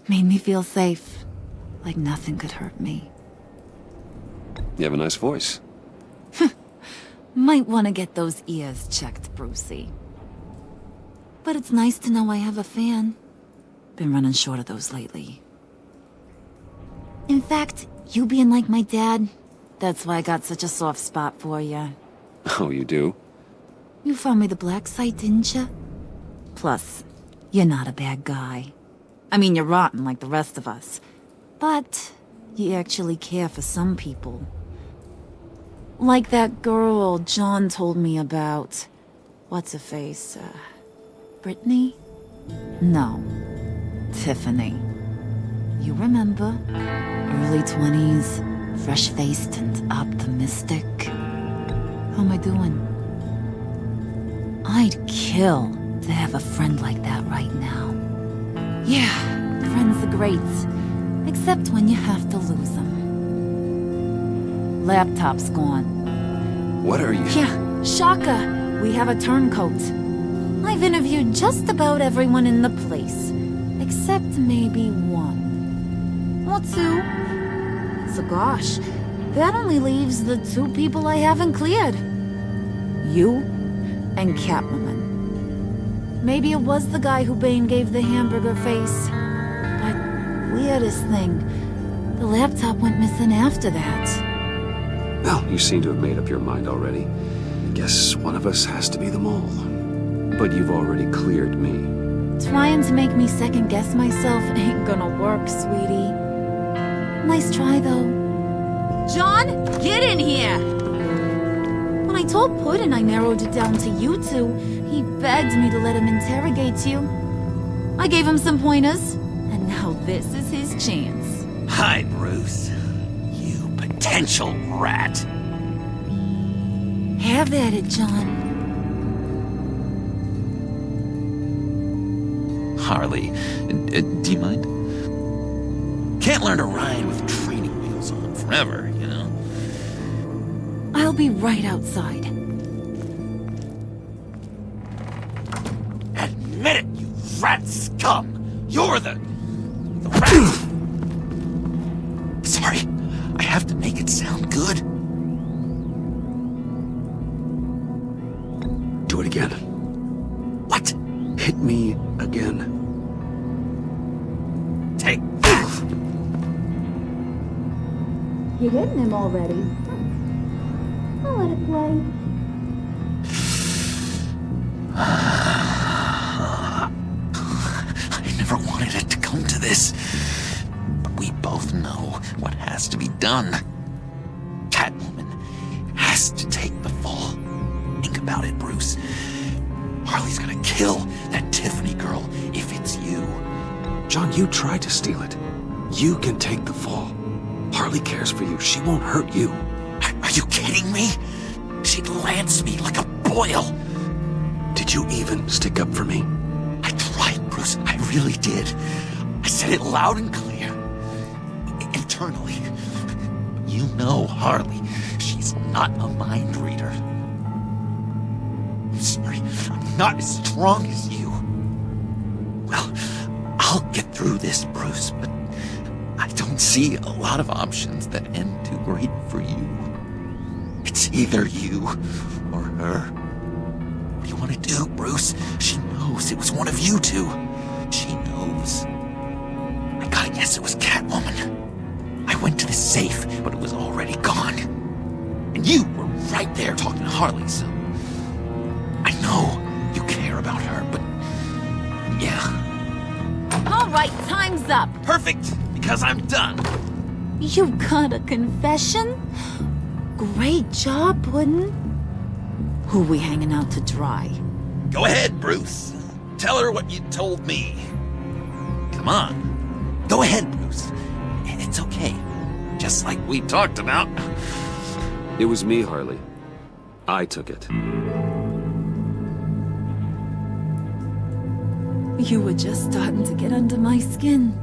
Speaker 6: Made me feel safe. Like nothing could hurt me.
Speaker 1: You have a nice voice.
Speaker 6: Might want to get those ears checked, Brucey. But it's nice to know I have a fan. Been running short of those lately. In fact, you being like my dad, that's why I got such a soft spot for you.
Speaker 1: Oh, you do?
Speaker 6: You found me the black site, didn't you? Plus, you're not a bad guy. I mean, you're rotten like the rest of us. But you actually care for some people. Like that girl John told me about. What's her face? Brittany? No. Tiffany. You remember? Early 20s, fresh-faced and optimistic. How am I doing? I'd kill to have a friend like that right now. Yeah, friends are great. Except when you have to lose them. Laptop's gone.
Speaker 1: What are you...
Speaker 6: Yeah, shocker. We have a turncoat. I've interviewed just about everyone in the place. Except maybe one. Or two. So gosh, that only leaves the two people I haven't cleared. You and Catwoman. Maybe it was the guy who Bane gave the hamburger face. But weirdest thing, the laptop went missing after that.
Speaker 1: Well, you seem to have made up your mind already. Guess one of us has to be the mole. But you've already cleared me.
Speaker 6: Trying to make me second-guess myself ain't gonna work, sweetie. Nice try, though. John, get in here! When I told Puddin' I narrowed it down to you two, he begged me to let him interrogate you. I gave him some pointers, and now this is his chance.
Speaker 5: Hi, Bruce. You potential rat.
Speaker 6: Have at it, John.
Speaker 5: Harley, do you mind? Can't learn to ride with training wheels on forever, you know?
Speaker 6: I'll be right outside.
Speaker 5: Admit it, you rat scum! You're the rat! Sorry, I have to make it sound good.
Speaker 1: Do it again.
Speaker 5: What?
Speaker 1: Hit me again.
Speaker 5: Take that!
Speaker 6: You're hitting him already. I'll let it play.
Speaker 5: I never wanted it to come to this. But we both know what has to be done. Catwoman has to take the fall. Think about it, Bruce. Harley's gonna kill that Tiffany girl if it's you.
Speaker 1: John, you tried to steal it. You can take the fall. Harley cares for you. She won't hurt you.
Speaker 5: Are you kidding me? She'd lance me like a boil.
Speaker 1: Did you even stick up for me?
Speaker 5: I tried, Bruce. I really did. I said it loud and clear. Internally. You know Harley. She's not a mind reader. I'm sorry. I'm not as strong as you. Well, I'll get through this, Bruce, but I don't see a lot of options that end too great for you. It's either you or her. What do you want to do, Bruce? She knows it was one of you two. She knows. I gotta guess it was Catwoman. I went to the safe, but it was already gone. And you were right there talking to Harley, so... I know you care about her, but... yeah.
Speaker 7: All right, time's up.
Speaker 5: Perfect, because I'm done.
Speaker 7: You got a confession? Great job, Puddin'. Who we hanging out to dry?
Speaker 5: Go ahead, Bruce. Tell her what you told me. Come on. Go ahead, Bruce. It's okay. Just like we talked about.
Speaker 1: It was me, Harley. I took it.
Speaker 7: You were just starting to get under my skin.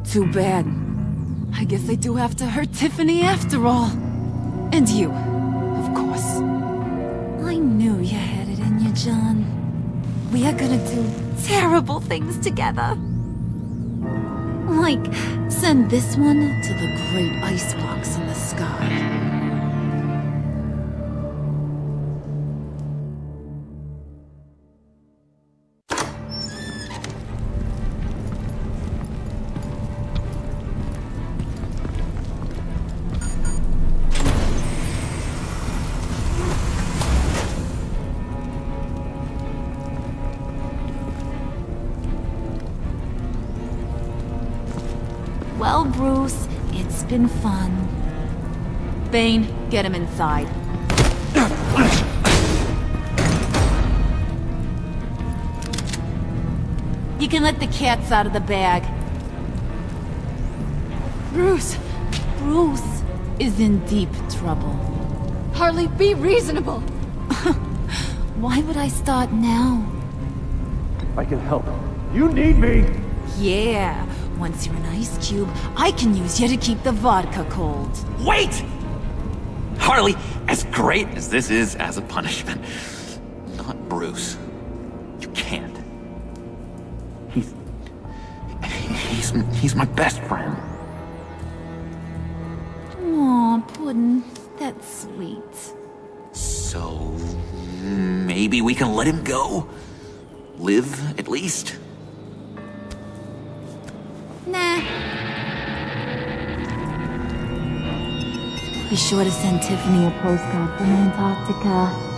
Speaker 7: Too bad. I guess I do have to hurt Tiffany after all. And you, of course. I knew you had it in you, John. We are gonna do terrible things together. Like, send this one to the great icebox in the sky. Well, Bruce, it's been fun. Bane, get him inside. You can let the cats out of the bag.
Speaker 2: Bruce!
Speaker 7: Bruce is in deep trouble.
Speaker 2: Harley, be reasonable!
Speaker 7: Why would I start now?
Speaker 8: I can help. You need me!
Speaker 7: Yeah, once you're an ice cube, I can use you to keep the vodka cold.
Speaker 5: Wait! Harley, as great as this is as a punishment, not Bruce. You can't. He's my best friend.
Speaker 7: Aw, Puddin', that's sweet.
Speaker 5: So, maybe we can let him go? Live, at least?
Speaker 7: Nah. Be sure to send Tiffany a postcard from Antarctica.